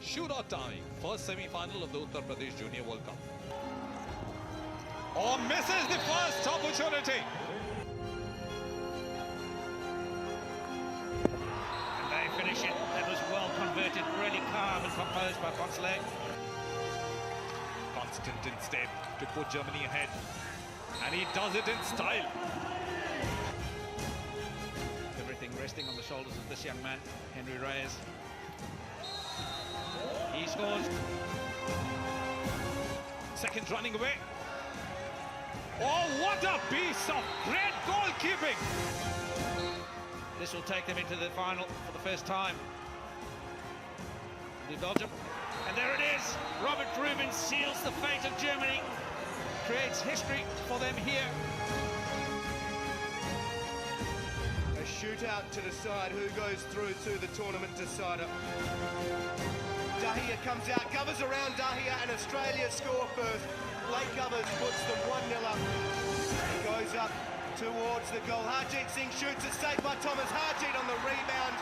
shoot or die. First semi-final of the Uttar Pradesh Junior World Cup. Oh, misses the first opportunity. And they finish it. That was well converted, really calm and composed by Poncelet. Constant instead to put Germany ahead. And he does it in style. Everything resting on the shoulders of this young man, Henry Reyes. He scores. Seconds running away. Oh, what a piece of great goalkeeping! This will take them into the final for the first time. The Belgium. And there it is. Robert Rubin seals the fate of Germany. Creates history for them here. A shootout to decide who goes through to the tournament decider. Dahia comes out, covers around Dahia, and Australia score first. Blake Covers puts them 1-0 up. He goes up towards the goal. Harjeet Singh shoots it, saved by Thomas. Harjeet on the rebound,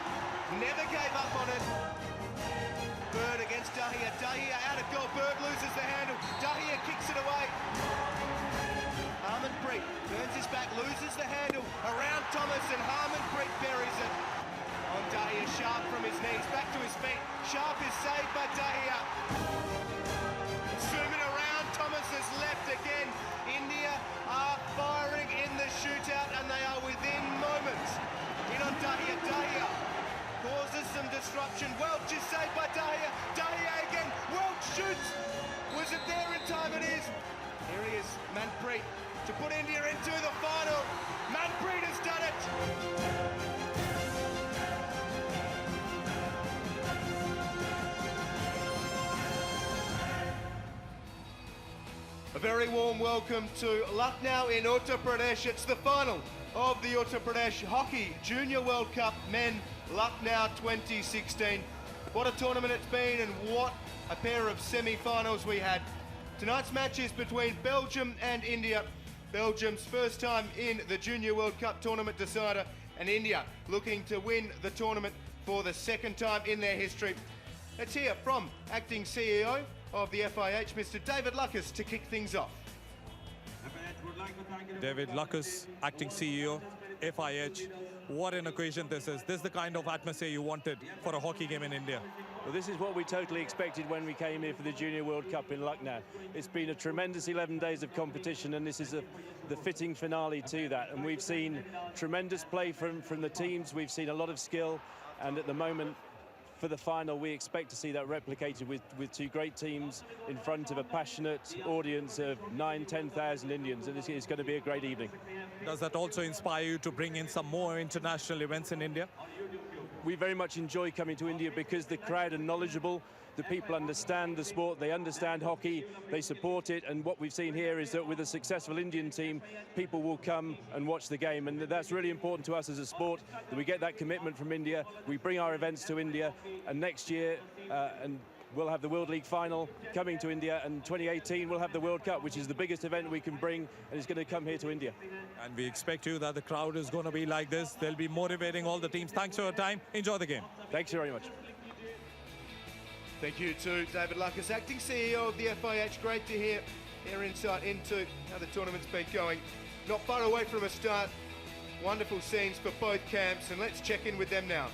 never gave up on it. Bird against Dahia. Dahia out of goal. Bird loses the handle. Dahia kicks it away. Harmanpreet turns his back, loses the handle around Thomas, and Harmanpreet buries it. On Dahia, Sharp from his knees, back to his feet. Sharp is saved by Dahia. Zooming around, Thomas has left again. India are firing in the shootout, and they are within moments. In on Dahia. Dahia causes some disruption. Welch is saved by Dahia. Dahia again. Welch shoots. Was it there in time? It is. Here he is, Manpreet, to put India into the final. Manpreet has done it. A very warm welcome to Lucknow in Uttar Pradesh. It's the final of the Uttar Pradesh Hockey Junior World Cup Men Lucknow 2016. What a tournament it's been, and what a pair of semi-finals we had. Tonight's match is between Belgium and India. Belgium's first time in the Junior World Cup tournament decider, and India looking to win the tournament for the second time in their history. Let's hear from acting CEO of the FIH, Mr. David Lucas, to kick things off. David Lucas, acting CEO, FIH. What an occasion this is. This is the kind of atmosphere you wanted for a hockey game in India. Well, this is what we totally expected when we came here for the Junior World Cup in Lucknow. It's been a tremendous 11 days of competition, and this is the fitting finale to that. And we've seen tremendous play from the teams. We've seen a lot of skill, and at the moment, for the final, we expect to see that replicated with two great teams in front of a passionate audience of 9,000-10,000 Indians, and it's going to be a great evening. Does that also inspire you to bring in some more international events in India? We very much enjoy coming to India because the crowd are knowledgeable, the people understand the sport, they understand hockey, they support it, and what we've seen here is that with a successful Indian team, people will come and watch the game, and that's really important to us as a sport, that we get that commitment from India, we bring our events to India, and next year, and we'll have the World League final coming to India, and 2018 we'll have the World Cup, which is the biggest event we can bring, and it's going to come here to India. And we expect you that the crowd is going to be like this. They'll be motivating all the teams. Thanks for your time. Enjoy the game. Thanks very much. Thank you to David Lucas, acting CEO of the FIH. Great to hear their insight into how the tournament's been going. Not far away from a start. Wonderful scenes for both camps, and let's check in with them now.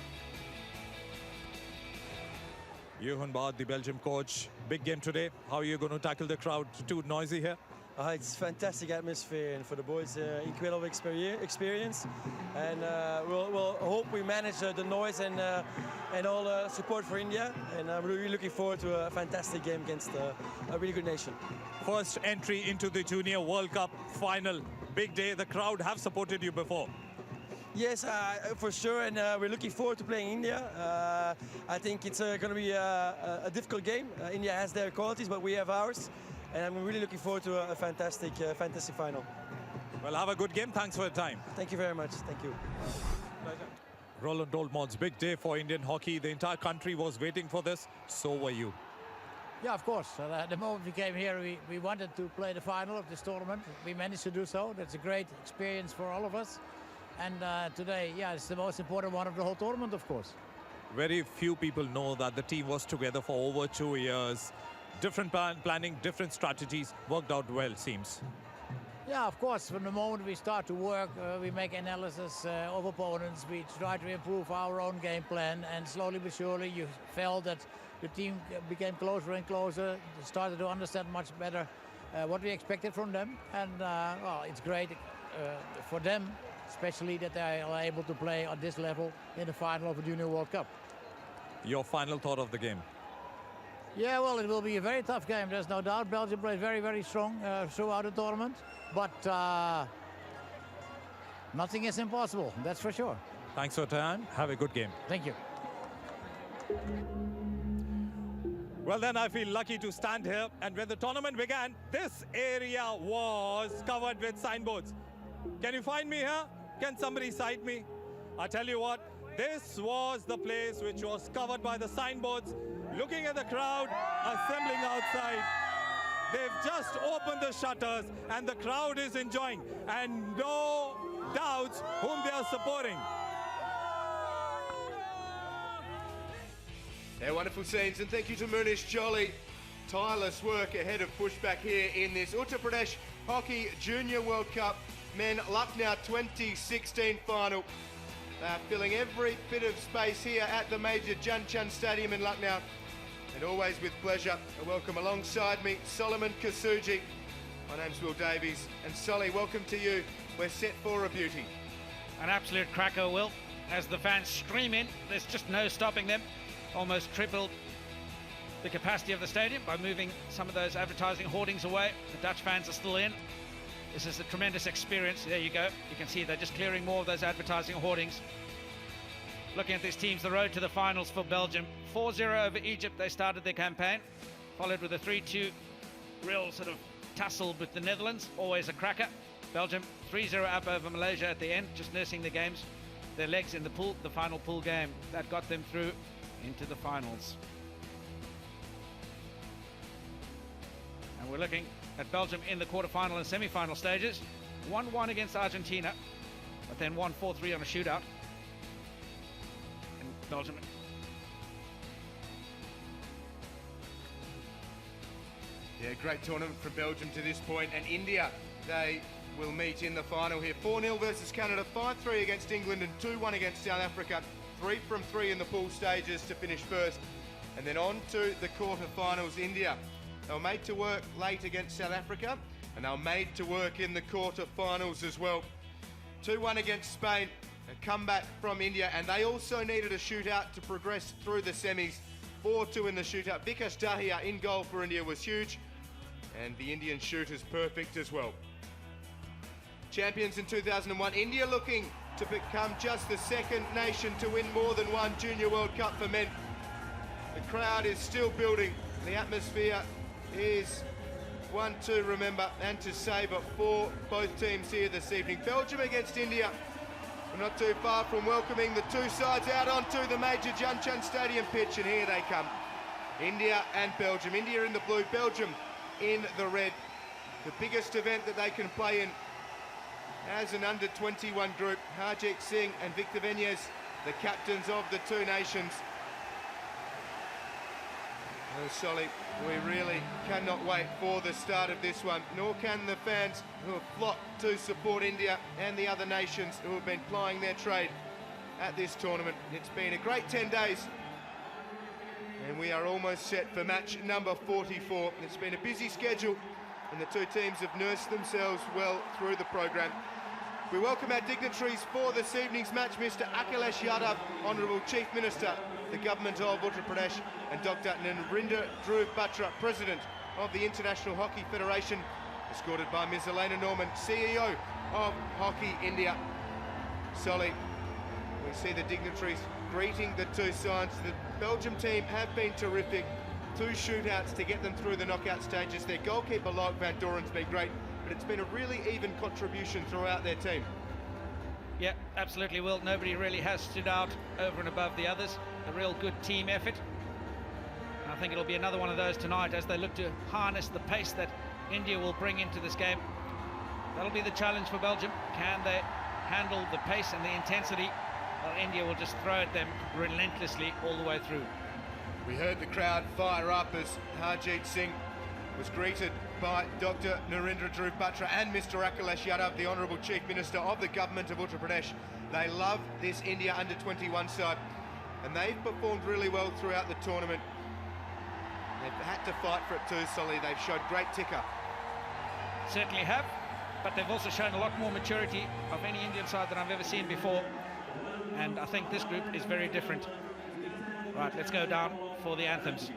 Johan Bad, the Belgium coach. Big game today. How are you going to tackle the crowd? Too noisy here? It's fantastic atmosphere, and for the boys, incredible experience. And we'll hope we manage the noise and all the support for India. And I'm really looking forward to a fantastic game against a really good nation. First entry into the Junior World Cup final. Big day. The crowd have supported you before. Yes, for sure, and we're looking forward to playing India. I think it's going to be a difficult game. India has their qualities, but we have ours. And I'm really looking forward to a fantastic final. Well, have a good game. Thanks for your time. Thank you very much. Thank you. Pleasure. Roland Olmos, big day for Indian hockey. The entire country was waiting for this. So were you. Yeah, of course. The moment we came here, we wanted to play the final of this tournament. We managed to do so. That's a great experience for all of us. And today, yeah, it's the most important one of the whole tournament, of course. very few people know that the team was together for over 2 years. Different planning, different strategies, worked out well, seems. Yeah, of course, from the moment we start to work, we make analysis of opponents, we try to improve our own game plan, and slowly but surely you felt that the team became closer and closer, started to understand much better what we expected from them, and well, it's great for them, especially that they are able to play at this level in the final of the Junior World Cup. Your final thought of the game? Yeah, well, it will be a very tough game, there's no doubt. Belgium plays very, very strong throughout the tournament, but nothing is impossible, that's for sure. Thanks for your time. Have a good game. Thank you. Well, then I feel lucky to stand here. And when the tournament began, this area was covered with signboards. Can you find me here? Can somebody cite me? I tell you what, this was the place which was covered by the signboards. Looking at the crowd assembling outside. They've just opened the shutters and the crowd is enjoying. And no doubts whom they are supporting. Yeah, wonderful scenes, and thank you to Munish Jolly. Tireless work ahead of pushback here in this Uttar Pradesh Hockey Junior World Cup Men Lucknow 2016 final. They're filling every bit of space here at the Major Jhanchand Stadium in Lucknow. And always with pleasure, I welcome alongside me Solomon Kasuji. My name's Will Davies, and Solly, welcome to you. We're set for a beauty. An absolute cracker, Will. As the fans stream in, there's just no stopping them. Almost tripled the capacity of the stadium by moving some of those advertising hoardings away. The Dutch fans are still in. This is a tremendous experience. There you go. You can see they're just clearing more of those advertising hoardings. Looking at these teams, the road to the finals for Belgium. 4-0 over Egypt, they started their campaign. Followed with a 3-2 real sort of tussle with the Netherlands. Always a cracker. Belgium 3-0 up over Malaysia at the end, just nursing the games, their legs in the pool, the final pool game. That got them through into the finals. And we're looking at Belgium in the quarter-final and semi-final stages. 1-1 against Argentina, but then 1-4-3 on a shootout. And Belgium. Yeah, great tournament from Belgium to this point, and India, they will meet in the final here. 4-0 versus Canada, 5-3 against England and 2-1 against South Africa. 3 from 3 in the pool stages to finish first. And then on to the quarterfinals. India, they were made to work late against South Africa, and they were made to work in the quarterfinals as well. 2-1 against Spain, a comeback from India, and they also needed a shootout to progress through the semis. 4-2 in the shootout. Vikas Dahiya in goal for India was huge, and the Indian shooters perfect as well. Champions in 2001, India looking to become just the second nation to win more than one Junior World Cup for men. The crowd is still building. The atmosphere is one to remember and to savour for both teams here this evening. Belgium against India. We're not too far from welcoming the two sides out onto the Major Jhanchand Stadium pitch, and here they come. India and Belgium. India in the blue, Belgium in the red. The biggest event that they can play in as an under-21 group. Harjeet Singh and Victor Venyes, the captains of the two nations. Well, Solly, we really cannot wait for the start of this one, nor can the fans who have flocked to support India and the other nations who have been plying their trade at this tournament. It's been a great 10 days, and we are almost set for match number 44. It's been a busy schedule, and the two teams have nursed themselves well through the programme. We welcome our dignitaries for this evening's match, Mr. Akhilesh Yadav, Honourable Chief Minister, the Government of Uttar Pradesh, and Dr. Narinder Dhruv Batra, President of the International Hockey Federation, escorted by Ms. Elena Norman, CEO of Hockey India. Solly, we see the dignitaries greeting the two sides. The Belgium team have been terrific. 2 shootouts to get them through the knockout stages. Their goalkeeper, Loic van Doren's been great, but it's been a really even contribution throughout their team. Yeah, absolutely, Will. Nobody really has stood out over and above the others. A real good team effort. And I think it'll be another one of those tonight as they look to harness the pace that India will bring into this game. That'll be the challenge for Belgium. Can they handle the pace and the intensity well, India will just throw at them relentlessly all the way through. We heard the crowd fire up as Harjeet Singh was greeted by Dr. Narendra Dhruv Batra and Mr. Akhilesh Yadav, the Honourable Chief Minister of the Government of Uttar Pradesh. They love this India under-21 side, and they've performed really well throughout the tournament. They've had to fight for it too, Solly. They've showed great ticker. Certainly have, but they've also shown a lot more maturity of any Indian side than I've ever seen before. And I think this group is very different. Right, let's go down for the anthems.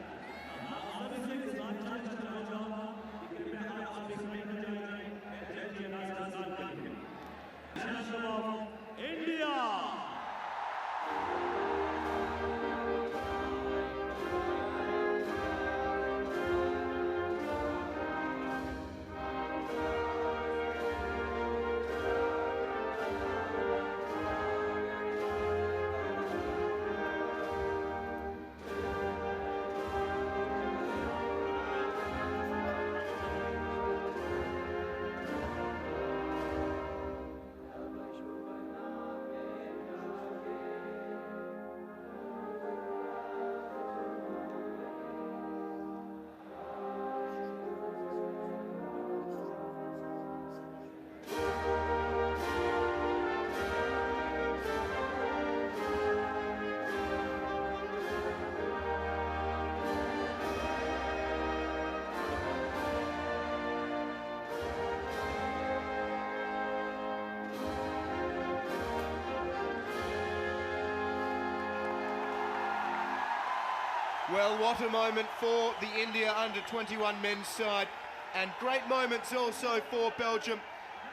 Well, what a moment for the India under-21 men's side, and great moments also for Belgium.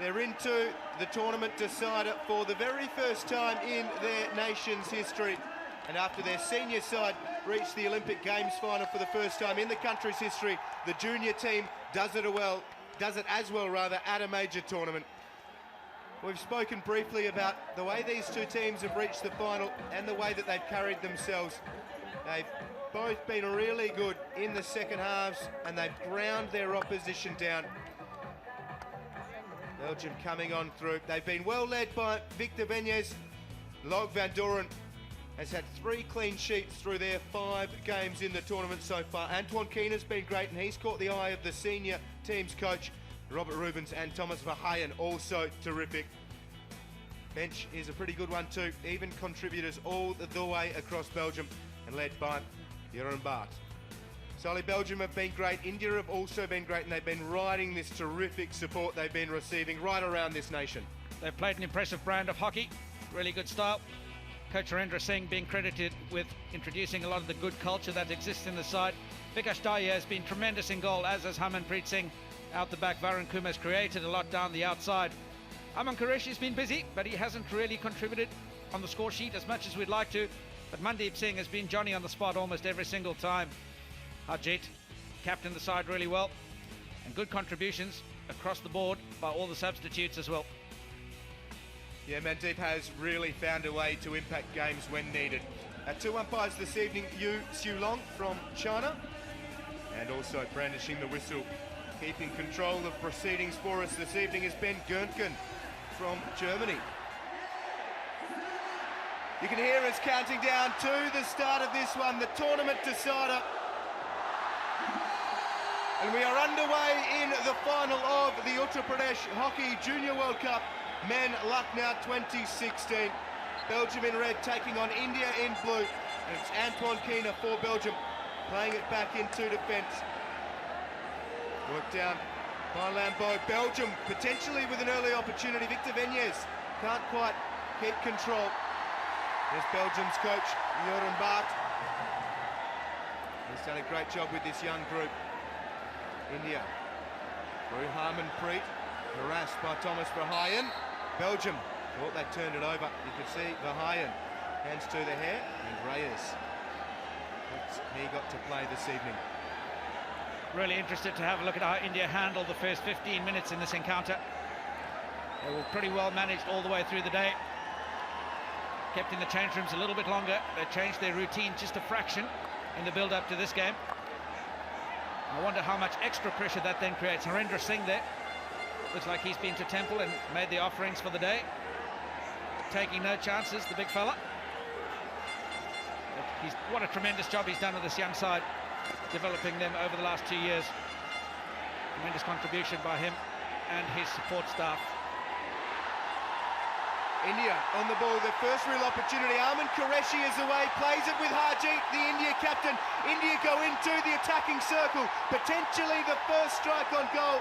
They're into the tournament decider for the very first time in their nation's history, and after their senior side reached the Olympic Games final for the first time in the country's history, the junior team does it as well at a major tournament. We've spoken briefly about the way these two teams have reached the final and the way that they've carried themselves. They've both been really good in the second halves, and they've ground their opposition down. Belgium coming on through. They've been well led by Victor Venjes. Log van Doren has had 3 clean sheets through their 5 games in the tournament so far. Antoine Keener's been great, and he's caught the eye of the senior team's coach, Robert Rubens, and Thomas Verheyen, also terrific. Bench is a pretty good one too, even contributors all the way across Belgium, and led by Jeroen Baert. Solly, Belgium have been great, India have also been great, and they've been riding this terrific support they've been receiving right around this nation. They've played an impressive brand of hockey, really good style. Coach Narendra Singh being credited with introducing a lot of the good culture that exists in the side. Vikash Dahya has been tremendous in goal, as has Harmanpreet Singh. Out the back, Varun Kumar has created a lot down the outside. Aman Qureshi's been busy, but he hasn't really contributed on the score sheet as much as we'd like to. But Mandeep Singh has been Johnny on the spot almost every single time. Harjeet captained the side really well, and good contributions across the board by all the substitutes as well. Yeah, Mandeep has really found a way to impact games when needed. Our 2 umpires this evening, Yu Xiulong from China, and also brandishing the whistle, keeping control of proceedings for us this evening is Ben Gernken from Germany. You can hear us counting down to the start of this one, the tournament decider. And we are underway in the final of the Uttar Pradesh Hockey Junior World Cup Men Lucknow 2016. Belgium in red taking on India in blue. And it's Antoine Keener for Belgium, playing it back into defence. Worked down by Lambeau. Belgium potentially with an early opportunity. Victor Venjes can't quite keep control. There's Belgium's coach, Jeroen Baert. He's done a great job with this young group. India through Harmanpreet, harassed by Thomas Verheyen. Belgium thought they turned it over. You could see Verheyen, hands to the hair, and Reyes. He got to play this evening. Really interested to have a look at how India handled the first 15 minutes in this encounter. They were pretty well managed all the way through the day. Kept in the change rooms a little bit longer. They changed their routine just a fraction in the build-up to this game. I wonder how much extra pressure that then creates. Narendra Singh there. Looks like he's been to Temple and made the offerings for the day. taking no chances, the big fella. What a tremendous job he's done with this young side, developing them over the last 2 years. Tremendous contribution by him and his support staff. India on the ball, their first real opportunity. Arman Qureshi is away, plays it with Harjeet, the India captain. India go into the attacking circle, potentially the first strike on goal.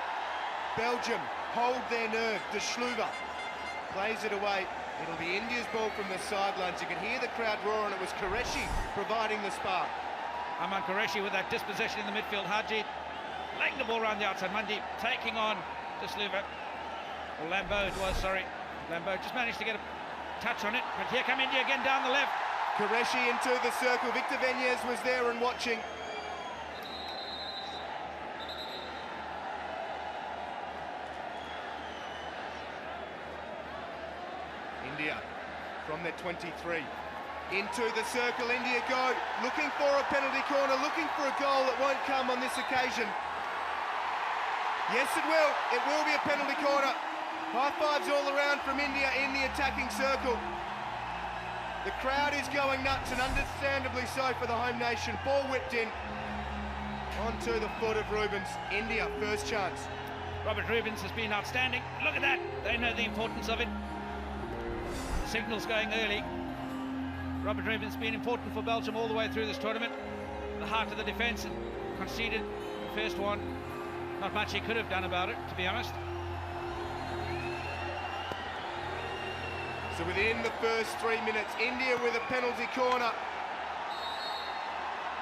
Belgium hold their nerve. De Schluver plays it away. It'll be India's ball from the sidelines. You can hear the crowd roar, and it was Qureshi providing the spark. Arman Qureshi with that dispossession in the midfield. Harjeet laying the ball around the outside. Mandi taking on De Schluver. Or Lambeau it was, sorry. Lambeau just managed to get a touch on it, but here come India again down the left. Qureshi into the circle. Victor Venez was there and watching. India from their 23. Into the circle, India go. Looking for a penalty corner, looking for a goal that won't come on this occasion. Yes, it will. It will be a penalty corner. High fives all around from India in the attacking circle. The crowd is going nuts, and understandably so for the home nation. Ball whipped in onto the foot of Rubens. India, first chance. Robert Rubens has been outstanding. Look at that. They know the importance of it. Signals going early. Robert Rubens has been important for Belgium all the way through this tournament. The heart of the defence, and conceded the first one. Not much he could have done about it, to be honest. So within the first 3 minutes, India with a penalty corner.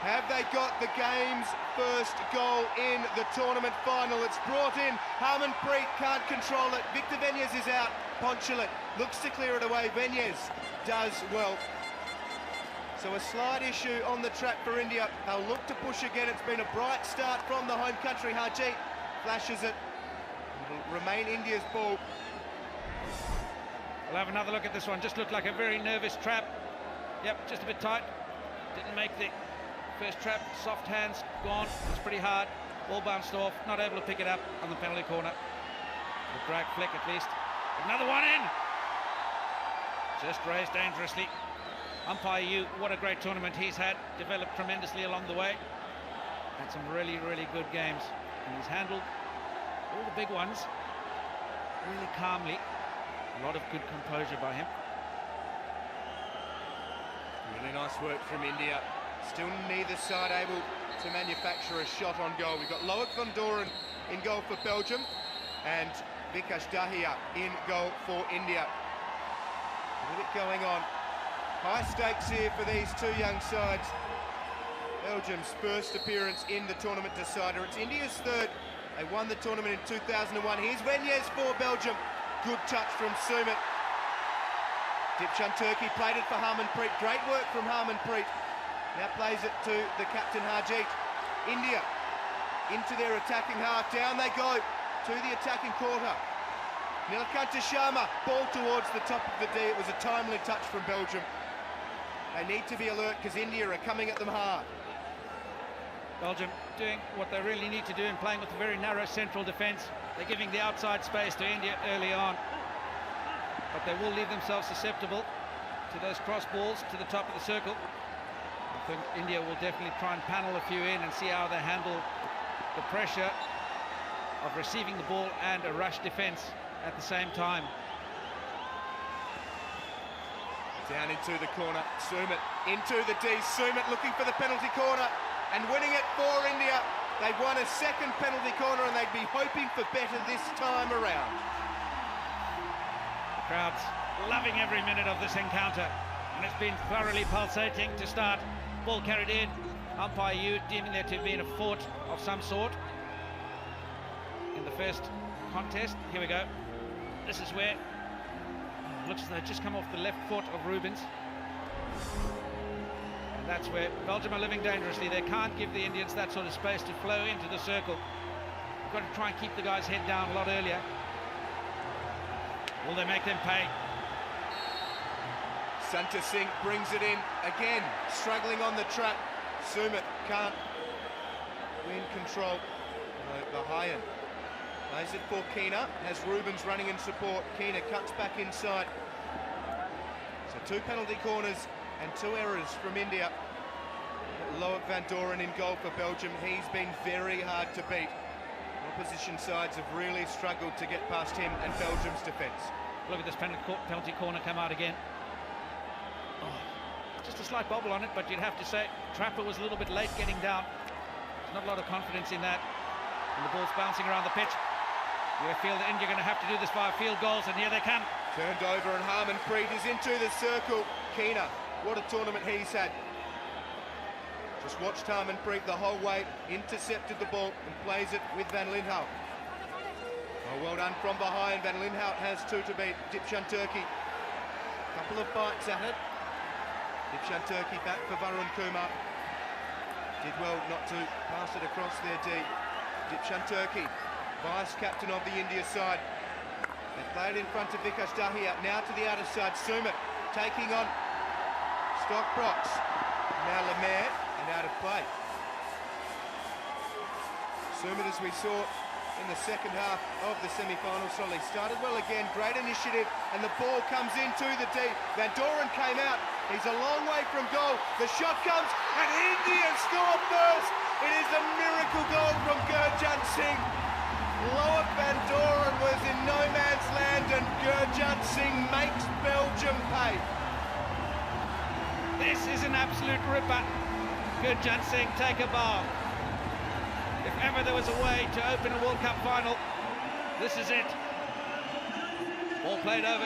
Have they got the game's first goal in the tournament final? It's brought in. Harmanpreet can't control it. Victor Venez is out. Ponchalet looks to clear it away. Venez does well. So a slight issue on the track for India. They'll look to push again. It's been a bright start from the home country. Harjeet flashes it. It'll remain India's ball. We'll have another look at this one. Just looked like a very nervous trap. Yep, just a bit tight. Didn't make the first trap. Soft hands, gone. It's pretty hard. Ball bounced off. Not able to pick it up on the penalty corner. A drag flick at least. Another one in. Just raised dangerously. Umpire Yu, what a great tournament he's had. Developed tremendously along the way. Had some really, really good games. And he's handled all the big ones really calmly. A lot of good composure by him. Really nice work from India. Still neither side able to manufacture a shot on goal. We've got Loic van Doren in goal for Belgium and Vikash Dahiya in goal for India. A bit going on. High stakes here for these two young sides. Belgium's first appearance in the tournament decider. It's India's third. They won the tournament in 2001. Here's Venez for Belgium. Good touch from Sumit. Dipchan Turkey played it for Harmanpreet. Great work from Harmanpreet. Now plays it to the captain Harjeet. India into their attacking half. Down they go to the attacking quarter. Nilakanta Sharma, ball towards the top of the D. It was a timely touch from Belgium. They need to be alert because India are coming at them hard. Belgium doing what they really need to do and playing with a very narrow central defence. They're giving the outside space to India early on, but they will leave themselves susceptible to those cross balls to the top of the circle. I think India will definitely try and panel a few in and see how they handle the pressure of receiving the ball and a rush defence at the same time. Down into the corner, Sumit into the D. Sumit looking for the penalty corner and winning it for India. They've won a second penalty corner and they'd be hoping for better this time around. The crowd's loving every minute of this encounter, and it's been thoroughly pulsating to start. Ball carried in. Umpire Yu deeming there to have been a fault of some sort in the first contest. Here we go. This is where it looks as though it just come off the left foot of Rubens. And that's where Belgium are living dangerously. They can't give the Indians that sort of space to flow into the circle. You've got to try and keep the guy's head down a lot earlier. Will they make them pay? Santa Singh brings it in again, struggling on the track. Sumit can't win control. The high end plays it for Keena, has Rubens running in support. Keena cuts back inside. So 2 penalty corners and 2 errors from India. Loic van Doren in goal for Belgium. He's been very hard to beat. Opposition sides have really struggled to get past him and Belgium's defence. Look at this penalty corner come out again. Oh, just a slight bobble on it, but you'd have to say Trapper was a little bit late getting down. There's not a lot of confidence in that. And the ball's bouncing around the pitch. You feel that India are going to have to do this via field goals, and here they come. Turned over and Harmanpreet is into the circle. Keena, what a tournament he's had. Just watched Harmanpreet the whole way, intercepted the ball and plays it with Van Linhout. Oh, well done from behind. Van Linhout has 2 to beat Dipshan Turkey. Couple of bites at it. Dipshan Turkey back for Varun Kumar. Did well not to pass it across there, D. Dipshan Turkey, vice-captain of the India side. They played in front of Vikas Dahiya, now to the outer side. Sumit taking on Stockbrox. Now Lemaire, and out of play. Sumit, as we saw in the second half of the semi-final, Solly started well again, great initiative, and the ball comes into the deep. Van Doren came out, he's a long way from goal. The shot comes, and India score first. It is a miracle goal from Gurjant Singh. Loic van Doren was in no man's land, and Gurjant Singh makes Belgium pay. This is an absolute ripper. Gurjant Singh, take a bow. If ever there was a way to open a World Cup final, this is it. Ball played over.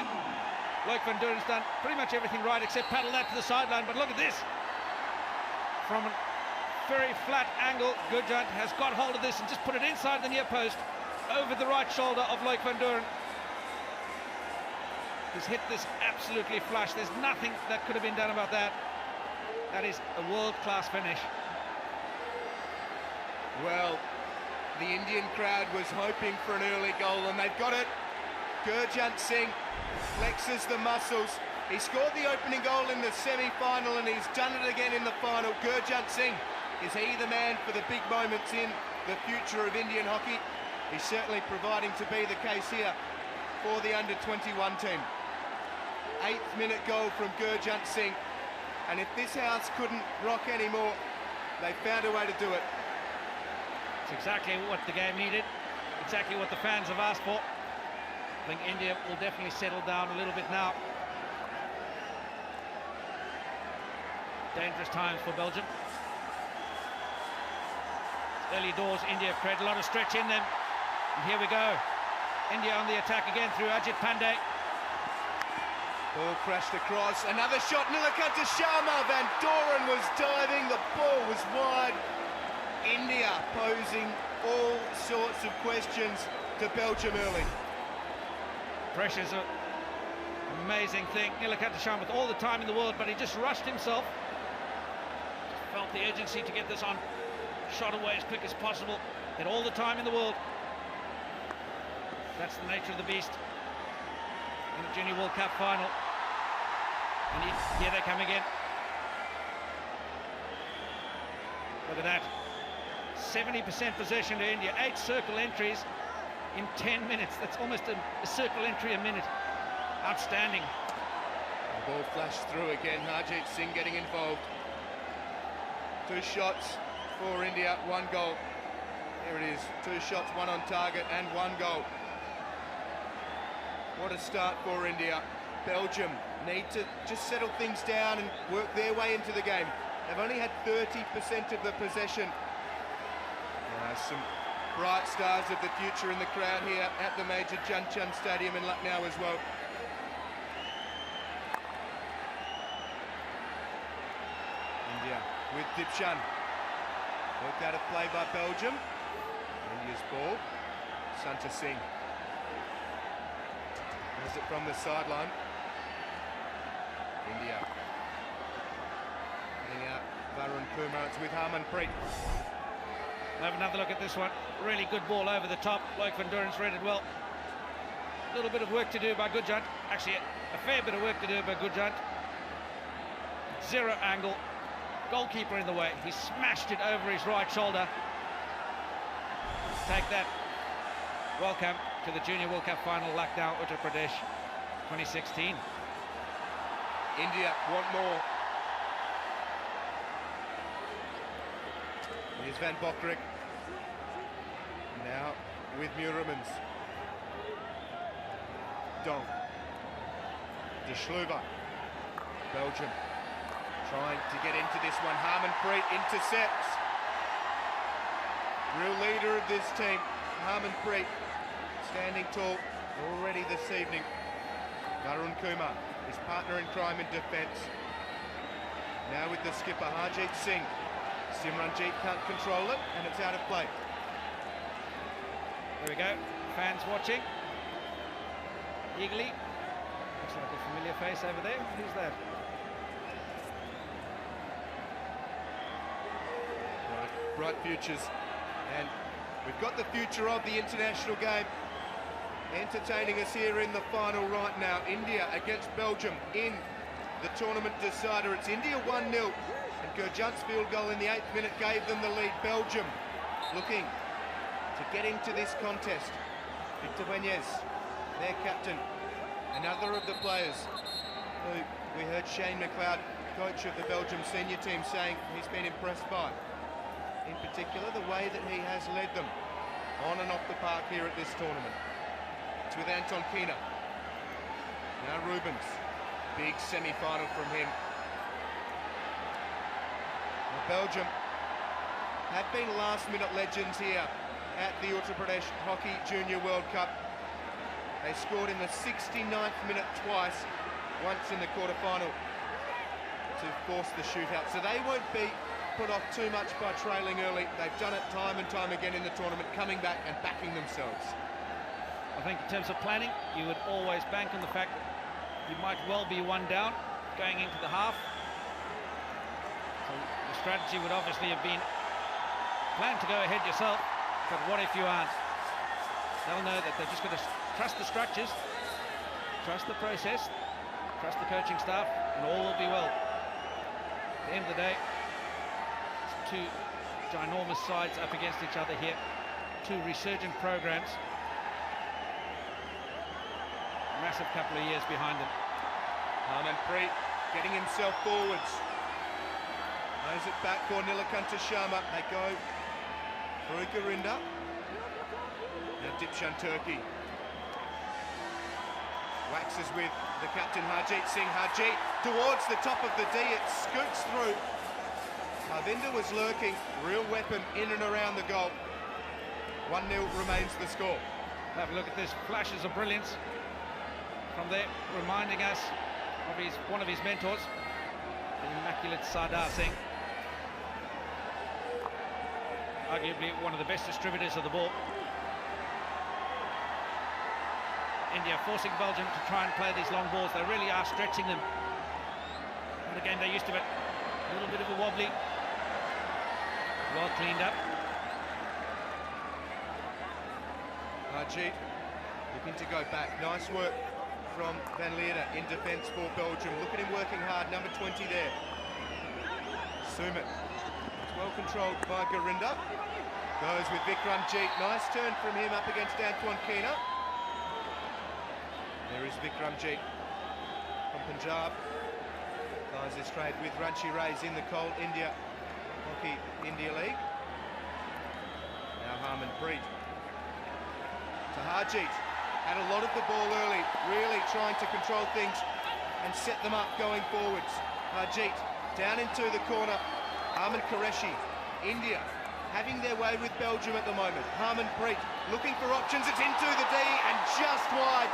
Loic van Doren's done pretty much everything right except paddle that to the sideline, but look at this. From a very flat angle, Gurjant has got hold of this and just put it inside the near post, over the right shoulder of Loic van Doren. He's hit this absolutely flush. There's nothing that could have been done about that. That is a world-class finish. Well, the Indian crowd was hoping for an early goal, and they've got it. Gurjant Singh flexes the muscles. He scored the opening goal in the semi-final, and he's done it again in the final. Gurjant Singh, is he the man for the big moments in the future of Indian hockey? He's certainly providing to be the case here for the under-21 team. 8th minute goal from Gurjant Singh, and if this house couldn't rock anymore, they found a way to do it. It's exactly what the game needed, exactly what the fans have asked for. I think India will definitely settle down a little bit now. Dangerous times for Belgium. Early doors, India have created a lot of stretch in them. And here we go. India on the attack again through Ajit Pandey. Ball crashed across, another shot, Nilakanta Sharma. Van Doren was diving, the ball was wide. India posing all sorts of questions to Belgium early. Pressure's an amazing thing. Nilakanta Sharma with all the time in the world, but he just rushed himself. Just felt the urgency to get this on. Shot away as quick as possible. Had all the time in the world. That's the nature of the beast in the Junior World Cup final. And here they come again. Look at that. 70% possession to India. 8 circle entries in 10 minutes. That's almost a circle entry a minute. Outstanding. The ball flashed through again. Harjit Singh getting involved. 2 shots for India, 1 goal. There it is. 2 shots, 1 on target and 1 goal. What a start for India. Belgium need to just settle things down and work their way into the game. They've only had 30% of the possession. Some bright stars of the future in the crowd here at the Major Chand Chand Stadium in Lucknow as well. India with Dipshan. Worked out of play by Belgium. India's ball. Santa Singh has it from the sideline. India getting out Varun Kumar. It's with Harmanpreet. We'll have another look at this one. Really good ball over the top. Loic van Doren's read it well. A little bit of work to do by Gurjant. Actually, a fair bit of work to do by Gurjant. 0 angle. Goalkeeper in the way. He smashed it over his right shoulder. Take that. Welcome to the Junior World Cup final, Lucknow, Uttar Pradesh, 2016. India want more. Here's Van Bokrik. Now with Muramans. Dong. De Schluver. Belgium trying to get into this one. Harmanpreet intercepts. Real leader of this team, Harmanpreet, standing tall already this evening. Varun Kumar, his partner in crime in defence. Now with the skipper, Harjeet Singh. Simranjeet can't control it, and it's out of play. There we go, fans watching. Eagerly. Looks like a familiar face over there. Who's that? Bright futures, and we've got the future of the international game entertaining us here in the final right now. India against Belgium in the tournament decider. It's India 1-0, and Gurjant's field goal in the 8th minute gave them the lead. Belgium looking to get into this contest. Victor Benez, their captain, another of the players who we heard Shane McLeod, coach of the Belgium senior team, saying he's been impressed by. In particular, the way that he has led them on and off the park here at this tournament. It's with Anton Keener. Now Rubens, big semi-final from him. Now Belgium have been last-minute legends here at the Uttar Pradesh Hockey Junior World Cup. They scored in the 69th minute twice, once in the quarter-final to force the shootout. So they won't be put off too much by trailing early. They've done it time and time again in the tournament, coming back and backing themselves. I think in terms of planning, you would always bank on the fact that you might well be one down going into the half. So the strategy would obviously have been plan to go ahead yourself, but what if you aren't? They'll know that they've just got to trust the structures, trust the process, trust the coaching staff, and all will be well. At the end of the day, two ginormous sides up against each other here, two resurgent programs, massive couple of years behind them. Harmanpreet getting himself forwards, knows it back for Nilakanta Sharma. They go through Garinda. Now Dipshan Turkey waxes with the captain Harjeet Singh. Harjeet towards the top of the D, it scoots through. Parvinder was lurking, real weapon in and around the goal. 1-0 remains the score. Have a look at this, flashes of brilliance from there, reminding us of one of his mentors, the immaculate Sardar Singh. Arguably one of the best distributors of the ball. India forcing Belgium to try and play these long balls. They really are stretching them. Not a game they're used to, but a little bit of a wobbly. Well cleaned up. Harjeet looking to go back. Nice work from Van Leerde in defence for Belgium. Look at him working hard, number 20 there. Sumit. It's well controlled by Garinda. Goes with Vikramjeet. Nice turn from him up against Antoine Keener. There is Vikramjeet from Punjab. Ties his trade with Ranchi Rays in the Coal India Hockey India League. Now Harmanpreet to Harjeet. Had a lot of the ball early, really trying to control things and set them up going forwards. Harjeet down into the corner. Arman Qureshi, India having their way with Belgium at the moment. Harmanpreet looking for options. It's into the D and just wide.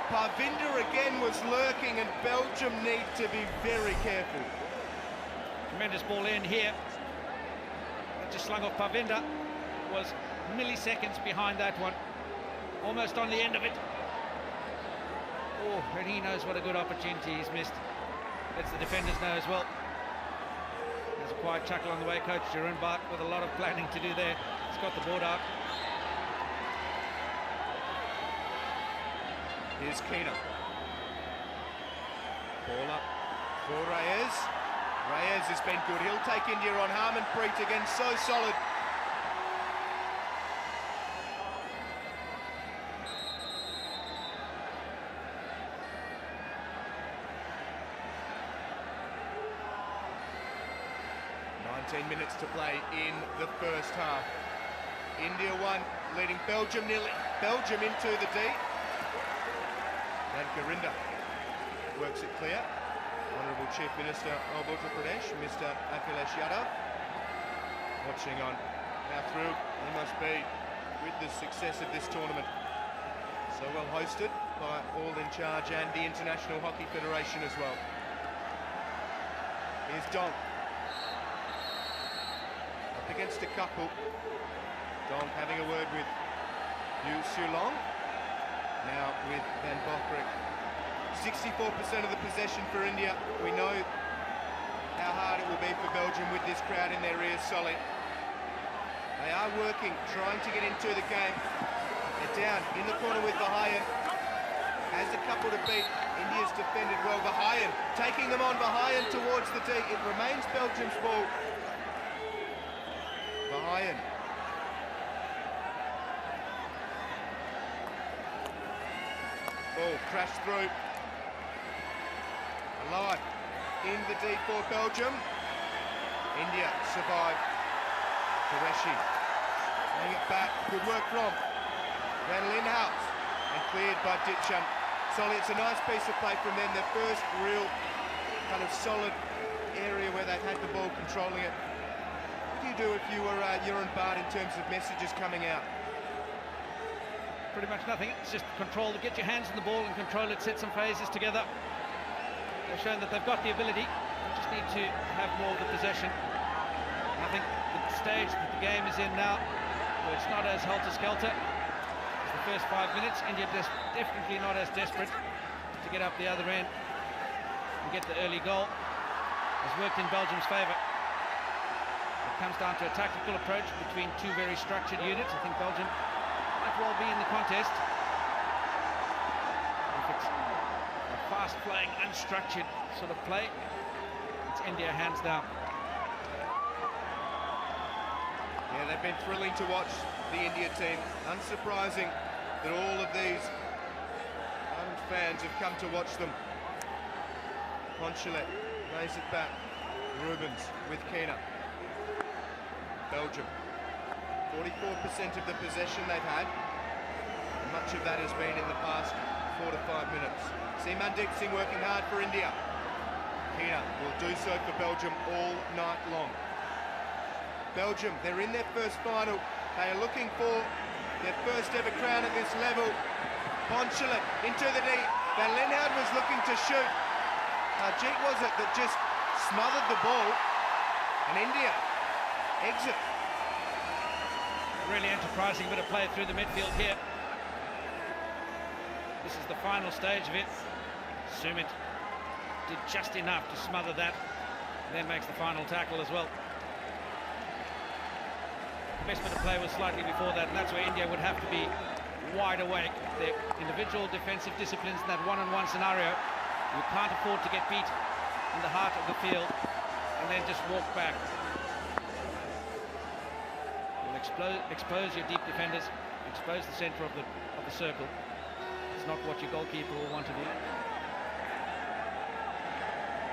Parvinder again was lurking, and Belgium need to be very careful. Tremendous ball in here. That just slung off Parvinder. Was milliseconds behind that one. Almost on the end of it. Oh, and he knows what a good opportunity he's missed. Lets the defenders know as well. There's a quiet chuckle on the way, Coach Jeroen Bart, with a lot of planning to do there. He's got the board out. Here's Keener. Ball up for Reyes. Reyes has been good. He'll take India on. Harmanpreet again, so solid. 19 minutes to play in the first half. India 1, leading Belgium nearly. Belgium into the D. And Garinda works it clear. Honourable Chief Minister of Uttar Pradesh, Mr. Akhilesh Yadav, watching on how thrilled he must be with the success of this tournament. So well hosted by all in charge and the International Hockey Federation as well. Here's Dong. Up against a couple. Dong having a word with Yu Sulong. Now with Van Bokrik. 64% of the possession for India. We know how hard it will be for Belgium with this crowd in their ears solid. They are working, trying to get into the game. They're down in the corner with Vahayan. Has a couple to beat. India's defended well. Vahayan taking them on. Vahayan towards the D. It remains Belgium's ball. Vahayan. Ball crashed through. Alive in the D for Belgium. India survive. Qureshi laying it back. Good work from Van Linhout and cleared by Ditchan. Solly, it's a nice piece of play from them. Their first real kind of solid area where they've had the ball controlling it. What do you do if you were Uran Bard in terms of messages coming out? Pretty much nothing. It's just control. Get your hands on the ball and control it. Set some phases together. They've shown that they've got the ability. They just need to have more of the possession. I think the stage that the game is in now, where it's not as helter-skelter as the first 5 minutes, India definitely not as desperate to get up the other end and get the early goal, has worked in Belgium's favour. It comes down to a tactical approach between two very structured units. I think Belgium might well be in the contest. If it's a fast-playing, unstructured sort of play, it's India hands down. Yeah, they've been thrilling to watch, the India team. Unsurprising that all of these ardent fans have come to watch them. Ponchelet lays it back. Rubens with Keena. Belgium. 44% of the possession they've had. And much of that has been in the past 4 to 5 minutes. See Mandeep Singh working hard for India. Keena will do so for Belgium all night long. Belgium, they're in their first final. They are looking for their first ever crown at this level. Ponchelet into the D. Van Linhout was looking to shoot. Jeet was it that just smothered the ball. And India exit. Really enterprising bit of play through the midfield here. This is the final stage of it. Sumit did just enough to smother that, then makes the final tackle as well. The best bit of play was slightly before that, and that's where India would have to be wide awake. Their individual defensive disciplines in that one-on-one scenario, you can't afford to get beat in the heart of the field and then just walk back. You'll expose your deep defenders, expose the centre of the circle. It's not what your goalkeeper will want to do.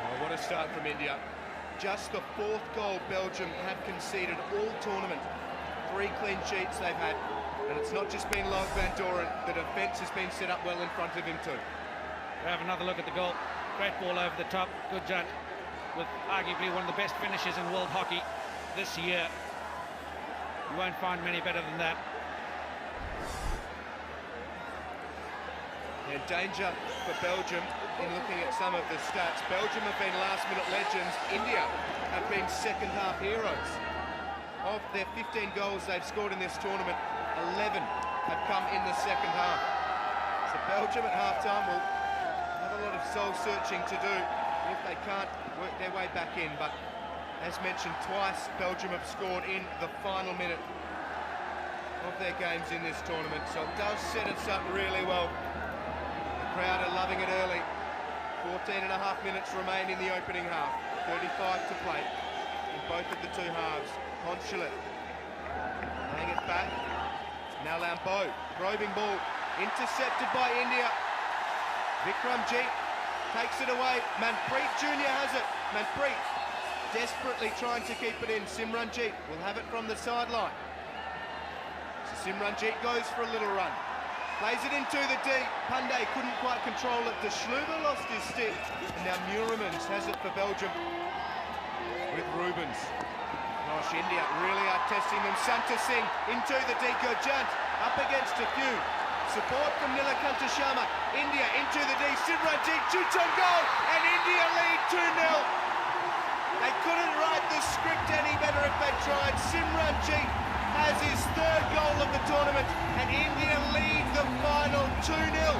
Oh, what a start from India. Just the 4th goal Belgium have conceded all tournament. 3 clean sheets they've had, and it's not just been Log Van Doren. The defence has been set up well in front of him too. We have another look at the goal. Great ball over the top. Good jump with arguably one of the best finishes in world hockey this year. You won't find many better than that. And danger for Belgium in looking at some of the stats. Belgium have been last-minute legends. India have been second-half heroes. Of their 15 goals they've scored in this tournament, 11 have come in the second half. So Belgium at half-time will have a lot of soul-searching to do if they can't work their way back in. But as mentioned, twice Belgium have scored in the final minute of their games in this tournament. So it does set us up really well. The crowd are loving it early. 14.5 minutes remain in the opening half. 35 to play in both of the two halves. Ponchelet laying it back. Now Lambeau, probing ball, intercepted by India. Vikramjit takes it away. Manpreet Jr. has it. Manpreet desperately trying to keep it in. Simranjeet will have it from the sideline. So Simranjeet goes for a little run. Plays it into the D. Pandey couldn't quite control it. De Schluber lost his stick. And now Muremans has it for Belgium with Rubens. Gosh, India really are testing them. Santa Singh into the D. Gurjant up against a few. Support from Nilakanta Sharma. India into the D. Simranjeet shoots on goal. And India lead 2-0. They couldn't write the script any better if they tried. Simranjeet has his third goal of the tournament, and India lead the final 2-0.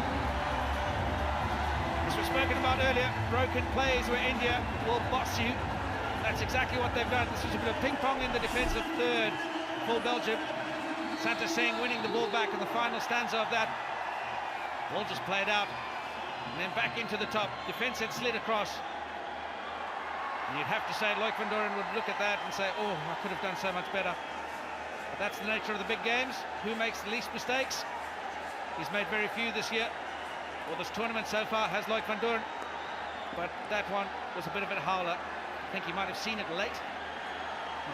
As we've spoken about earlier, broken plays where India will boss you. That's exactly what they've done. This was a bit of ping-pong in the defensive third for Belgium. Santa Singh winning the ball back in the final stanza of that. Ball just played out, and then back into the top. Defence had slid across. And you'd have to say Loic van Doren would look at that and say, oh, I could have done so much better. But that's the nature of the big games. Who makes the least mistakes? He's made very few this year. Well, this tournament so far has Loic van Doren. But that one was a bit of a howler. I think he might have seen it late.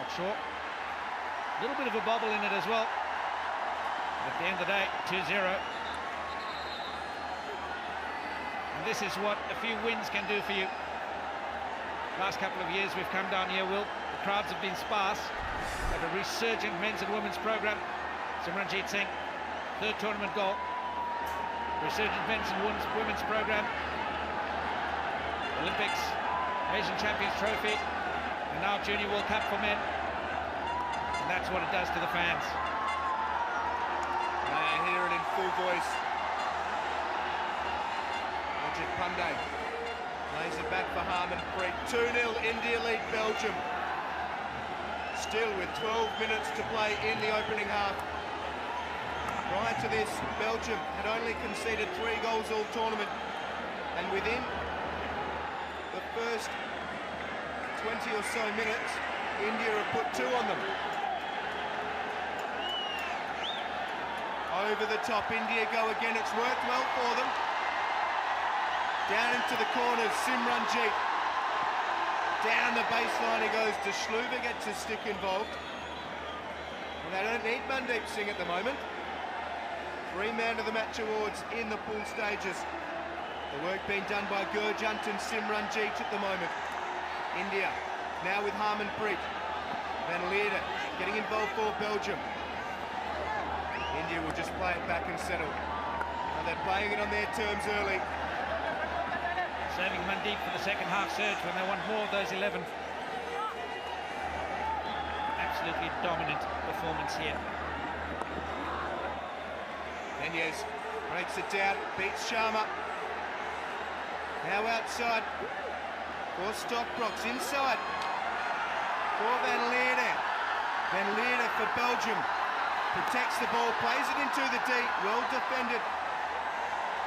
Not sure. A little bit of a bobble in it as well. But at the end of the day, 2-0. And this is what a few wins can do for you. Last couple of years we've come down here, Will. The crowds have been sparse. We have a resurgent men's and women's program. Simranjeet Singh, third tournament goal. Resurgent men's and women's program. Olympics, Asian Champions Trophy, and now Junior World Cup for men. And that's what it does to the fans. I hear it in full voice. Ajit Pandey lays it back for Harmanpreet. 2-0, India lead Belgium. Still with 12 minutes to play in the opening half. Prior to this, Belgium had only conceded 3 goals all tournament. And within the first 20 or so minutes, India have put 2 on them. Over the top, India go again. It's worked well for them. Down into the corners, Simranjeet. Down the baseline he goes. De Schluber gets his stick involved. And they don't need Mandeep Singh at the moment. 3 Man of the Match awards in the pool stages. The work being done by Gurjant and Simranjeet at the moment. India now with Harmanpreet. Van Leerde getting involved for Belgium. India will just play it back and settle. And they're playing it on their terms early. Saving Mandeep for the second half surge when they want more of those 11. Absolutely dominant performance here. Menyes breaks it down, beats Sharma. Now outside for Stockbrox, inside for Van Leerde. Van Leerde for Belgium. Protects the ball, plays it into the deep, well defended.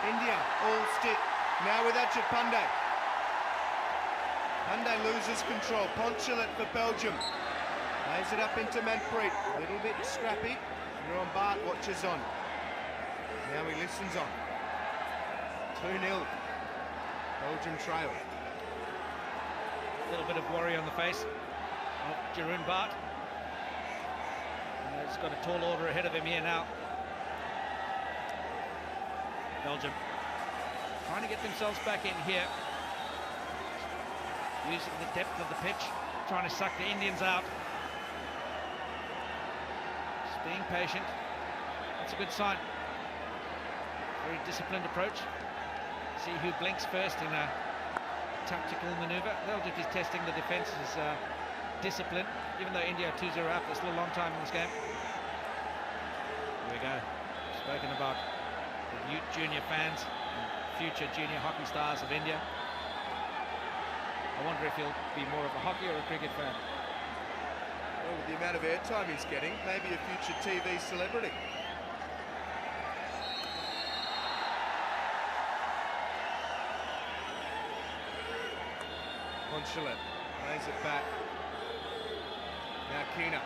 India all stick. Now with Ajit Pandey. Pandey loses control. Ponchelet for Belgium. Lays it up into Manpreet. A little bit scrappy. Ron Bart watches on. Now he listens on. 2-0. Belgium trail. A little bit of worry on the face of Jeroen Bart. He's got a tall order ahead of him here now. Belgium trying to get themselves back in here, using the depth of the pitch, trying to suck the Indians out. Just being patient. That's a good sign. Very disciplined approach. See who blinks first in a tactical maneuver. Belgium is testing the defence's discipline, even though India are 2-0 up. There's still a long time in this game. Here we go. Spoken about the youth junior fans and future junior hockey stars of India. I wonder if he'll be more of a hockey or a cricket fan. Well, with the amount of airtime he's getting, maybe a future TV celebrity. Ponchelet lays it back. Now Keena.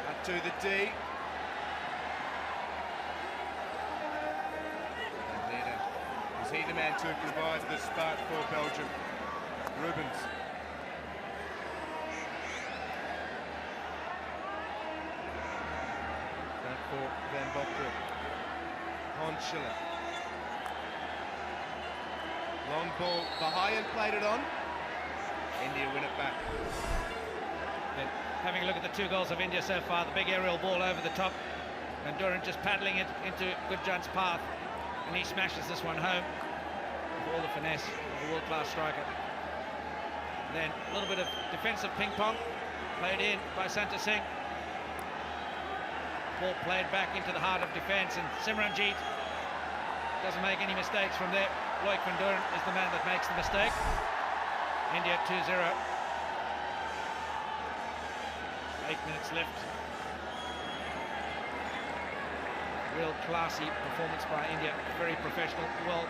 Up to the D. Is he the man to provide the spark for Belgium? Rubens. Back for Van Bokter. Honchila. Long ball. Bahayan played it on. India win it back. And having a look at the 2 goals of India so far, the big aerial ball over the top, and Durrant just paddling it into Gurjant's path, and he smashes this one home with all the finesse of a world-class striker. Then a little bit of defensive ping-pong played in by Santa Singh. Ball played back into the heart of defence, and Simranjeet doesn't make any mistakes from there. Loic van Duren is the man that makes the mistake. India 2-0. 8 minutes left. Real classy performance by India. Very professional, well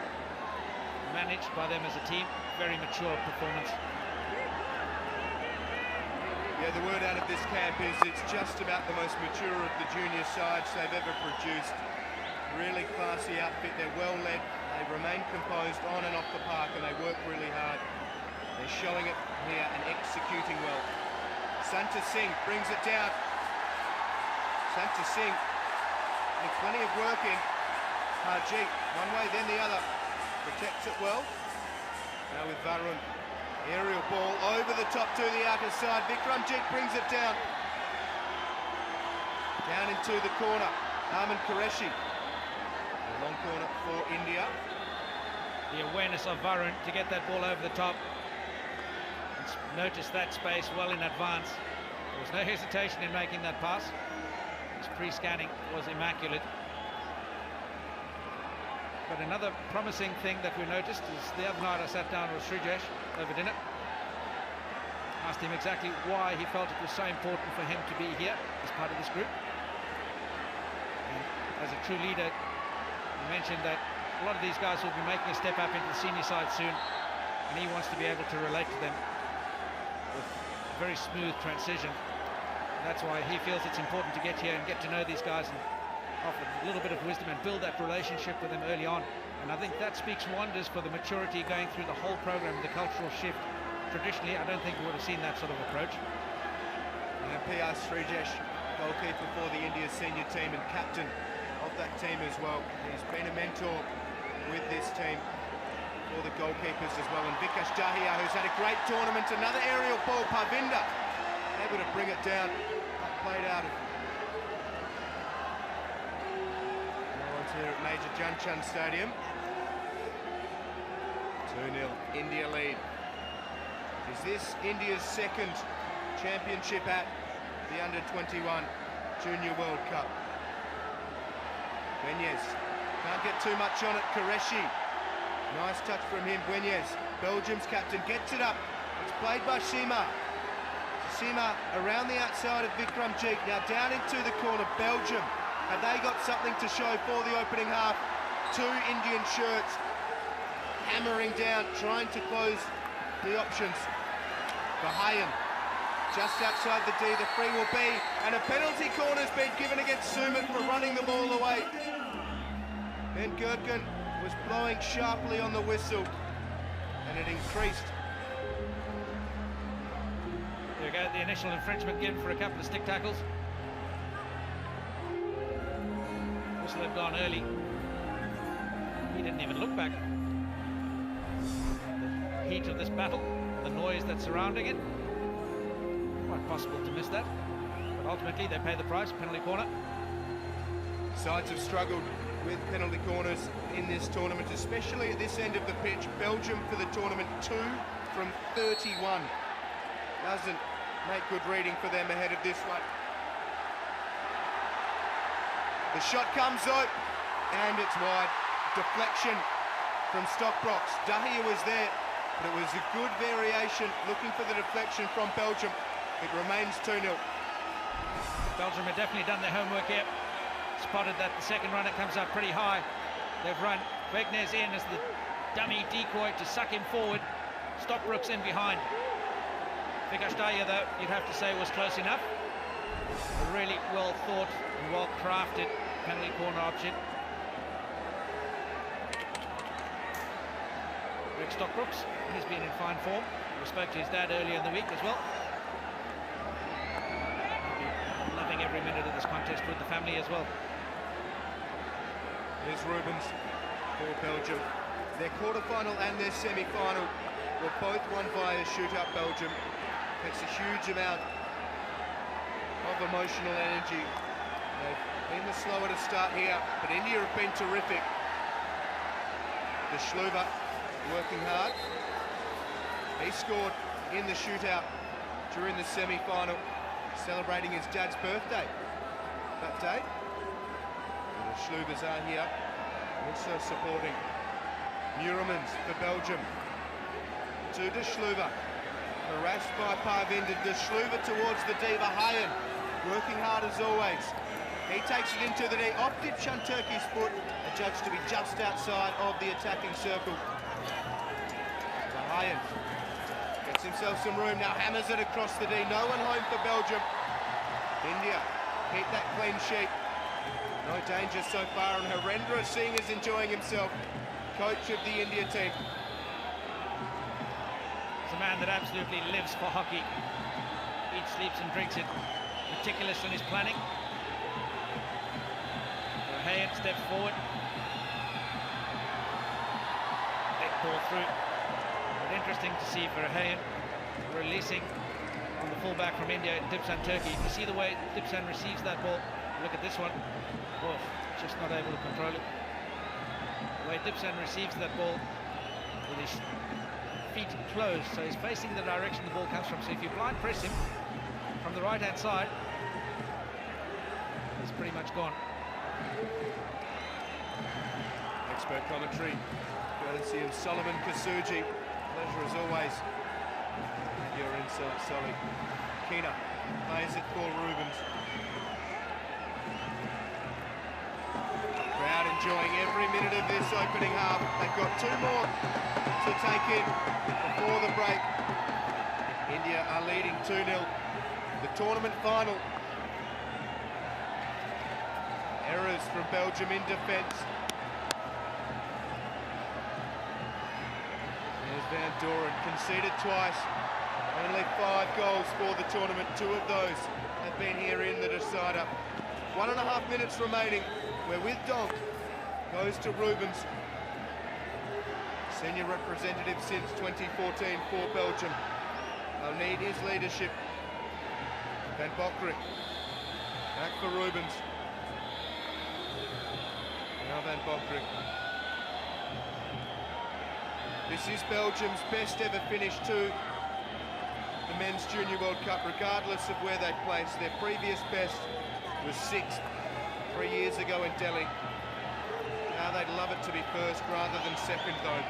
managed by them as a team. Very mature performance. Yeah, the word out of this camp is it's just about the most mature of the junior sides they've ever produced. Really classy outfit. They're well led. They remain composed on and off the park, and they work really hard. They're showing it here and executing well. Santa Singh brings it down. Santa Singh makes plenty of work in. Harjeet, one way then the other. Protects it well. Now with Varun. Aerial ball over the top to the outer side. Vikramjit brings it down. Down into the corner. Arman Qureshi. A long corner for India. The awareness of Varun to get that ball over the top. Noticed that space well in advance. There was no hesitation in making that pass. His pre-scanning was immaculate. But another promising thing that we noticed is the other night I sat down with Srijesh over dinner. Asked him exactly why he felt it was so important for him to be here as part of this group. And as a true leader, he mentioned that a lot of these guys will be making a step up into the senior side soon, and he wants to be able to relate to them with a very smooth transition. And that's why he feels it's important to get here and get to know these guys and offer a little bit of wisdom and build that relationship with them early on. And I think that speaks wonders for the maturity going through the whole program, the cultural shift. Traditionally, I don't think we would have seen that sort of approach. And P.R. Srijesh, goalkeeper for the India senior team and captain of that team as well. He's been a mentor with this team for the goalkeepers as well. And Vikash Dahiya, who's had a great tournament. Another aerial ball, Parvinder able to bring it down. That played out of here at Major Janchand Stadium. 2-0, India lead. Is this India's second championship at the Under-21 Junior World Cup? Buenyes, can't get too much on it. Qureshi, nice touch from him. Buenyes, Belgium's captain, gets it up. It's played by Shima. Shima around the outside of Vikramjit, now down into the corner. Belgium, have they got something to show for the opening half? 2 Indian shirts hammering down, trying to close the options. Bahayan just outside the D, the free will be, and a penalty corner's been given against Suman for running the ball away. Ben Gurkin was blowing sharply on the whistle, and it increased. There we go, the initial infringement given for a couple of stick tackles. Whistle had gone early. He didn't even look back. The heat of this battle, the noise that's surrounding it, quite possible to miss that. But ultimately they pay the price, penalty corner. Sides have struggled with penalty corners in this tournament, especially at this end of the pitch. Belgium for the tournament, 2 from 31. Doesn't make good reading for them ahead of this one. The shot comes out, and it's wide. Deflection from Stockbrox. Dahiya was there, but it was a good variation, looking for the deflection from Belgium. It remains 2-0. Belgium have definitely done their homework here. Spotted that the second runner comes up pretty high. They've run Wegener's in as the dummy decoy to suck him forward. Stockbrook's in behind. Vikash Dahiya, though, you'd have to say was close enough. A really well thought and well crafted penalty corner option. Rick Stockbrooks. He's been in fine form. We spoke to his dad earlier in the week as well. He'll be loving every minute of this contest with the family as well. Here's Rubens for Belgium. Their quarter-final and their semi-final were both won via shootout. Belgium takes a huge amount of emotional energy. They've been the slower to start here, but India have been terrific. The Schluver working hard. He scored in the shootout during the semi-final, celebrating his dad's birthday that day. And the Schluvers are here, also supporting Muremans for Belgium. To De Schluver, harassed by Parvinder. De Schluver towards the diva Hayen, working hard as always. He takes it into the knee, off Dipshan Turkey's foot, adjudged to be just outside of the attacking circle. Hayen gets himself some room, now hammers it across the D. No one home for Belgium. India keep that clean sheet. No danger so far, and Harendra Singh is enjoying himself, coach of the India team. He's a man that absolutely lives for hockey. Eats, sleeps and drinks it. Meticulous in his planning. Hayen steps forward. Big ball through. But interesting to see for Hayen releasing on the fullback from India, Dipsan Turkey. You see the way Dipsan receives that ball. Look at this one. Oh, just not able to control it. The way Dipsan receives that ball with his feet closed, so he's facing the direction the ball comes from. So if you blind press him from the right-hand side, he's pretty much gone. Expert commentary, courtesy of Solomon Kasuji. Pleasure as always. And your insult, Solly. Keena plays it for Rubens. Crowd enjoying every minute of this opening half. They've got two more to take in before the break. India are leading 2-0. The tournament final. Errors from Belgium in defence. There's Van Doren, conceded twice. Only 5 goals for the tournament. 2 of those have been here in the decider. 1.5 minutes remaining. We're with Donk. Goes to Rubens. Senior representative since 2014 for Belgium. They'll need his leadership. Van Bokrik. Back for Rubens. Now Van Bokrik. This is Belgium's best ever finish to the Men's Junior World Cup, regardless of where they placed. Their previous best was 6th 3 years ago in Delhi. Now they'd love it to be first rather than second, though.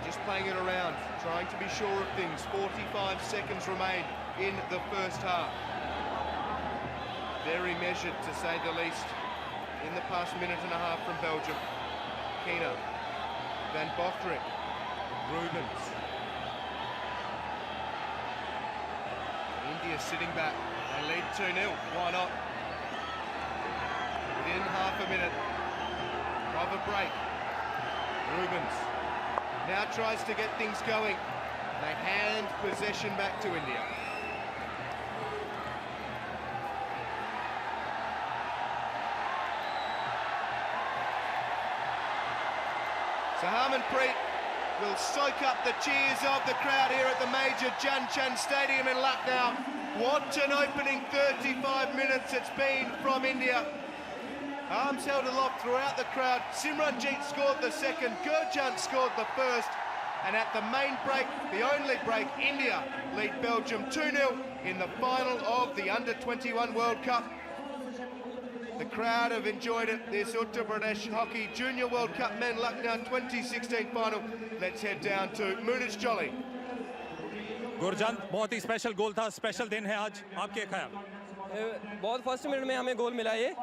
Just playing it around, trying to be sure of things. 45 seconds remain in the first half. Very measured, to say the least, in the past minute and a half from Belgium. Keena, Van Bokrik, Rubens. India sitting back. They lead 2-0. Why not? Within half a minute of a break. Rubens now tries to get things going. They hand possession back to India. So Harmanpreet will soak up the cheers of the crowd here at the major Jan Chand Stadium in Lucknow. What an opening 35 minutes it's been from India. Arms held aloft throughout the crowd. Simranjeet scored the second, Gurjant scored the first, and at the main break, the only break, India lead Belgium 2-0 in the final of the Under-21 World Cup. The crowd have enjoyed it, this Uttar Pradesh Hockey Junior World Cup Men Lucknow 2016 final. Let's head down to Munich Jolly. Gurjant, बहुत ही special गोल था, special दिन है आज, आपके ख्याल? बहुत first minute में हमें गोल मिला ये,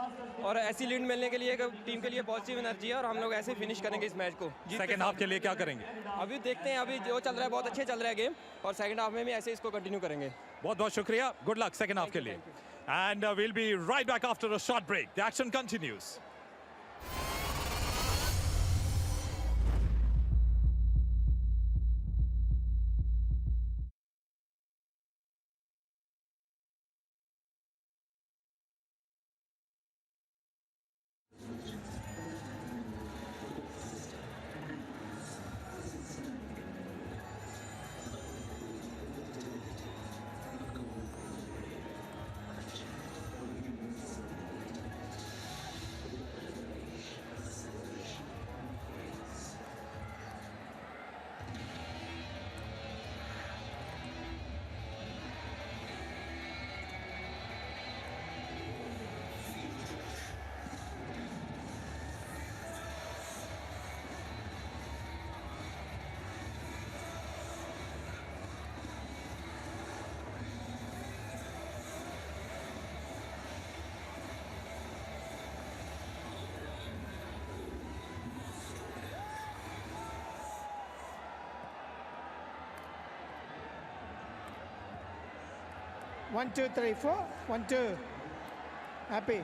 और ऐसी लीड मिलने के लिए टीम के लिए पॉजिटिव एनर्जी है, और हम लोग ऐसे फिनिश करेंगे इस मैच को। सेकंड हाफ के लिए क्या करेंगे? अभी देखते हैं, अभी जो चल रहा है बहुत अच्छे चल रहा है गेम, और सेकंड हाफ में भी ऐसे इसको कंटिन्यू करेंगे। बहुत बहुत शुक्रिया, गुड लक सेकंड हाफ के लिए। And we'll be right back after a short break. The action continues. 1, 2, 3, 4. 1, 2. Happy.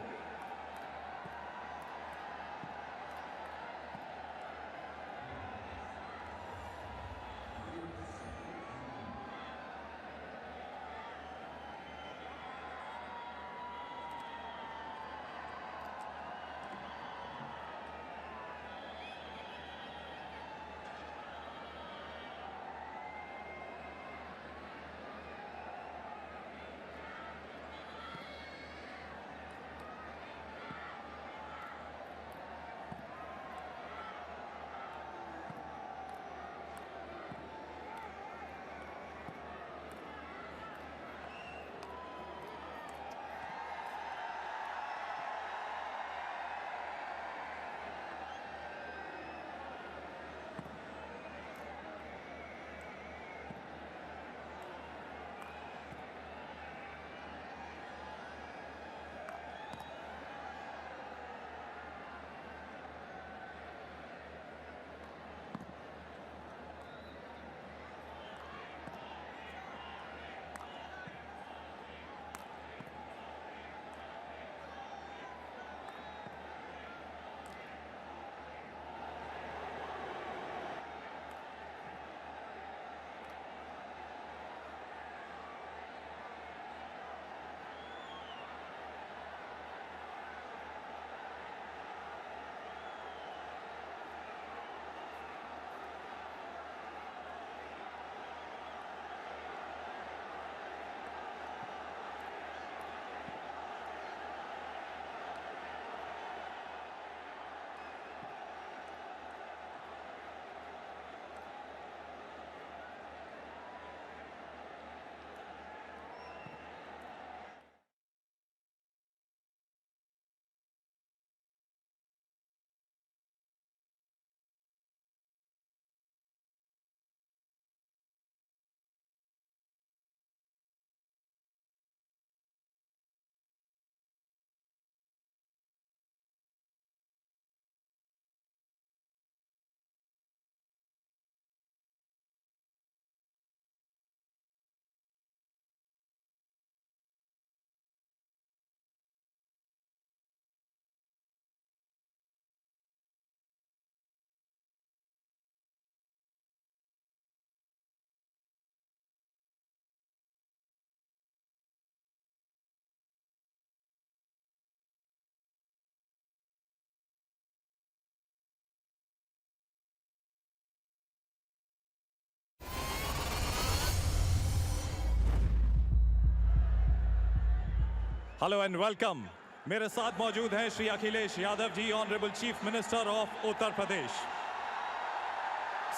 Hello and welcome. मेरे साथ मौजूद हैं Shri Akhilesh Yadav ji, honourable chief minister of Uttar Pradesh.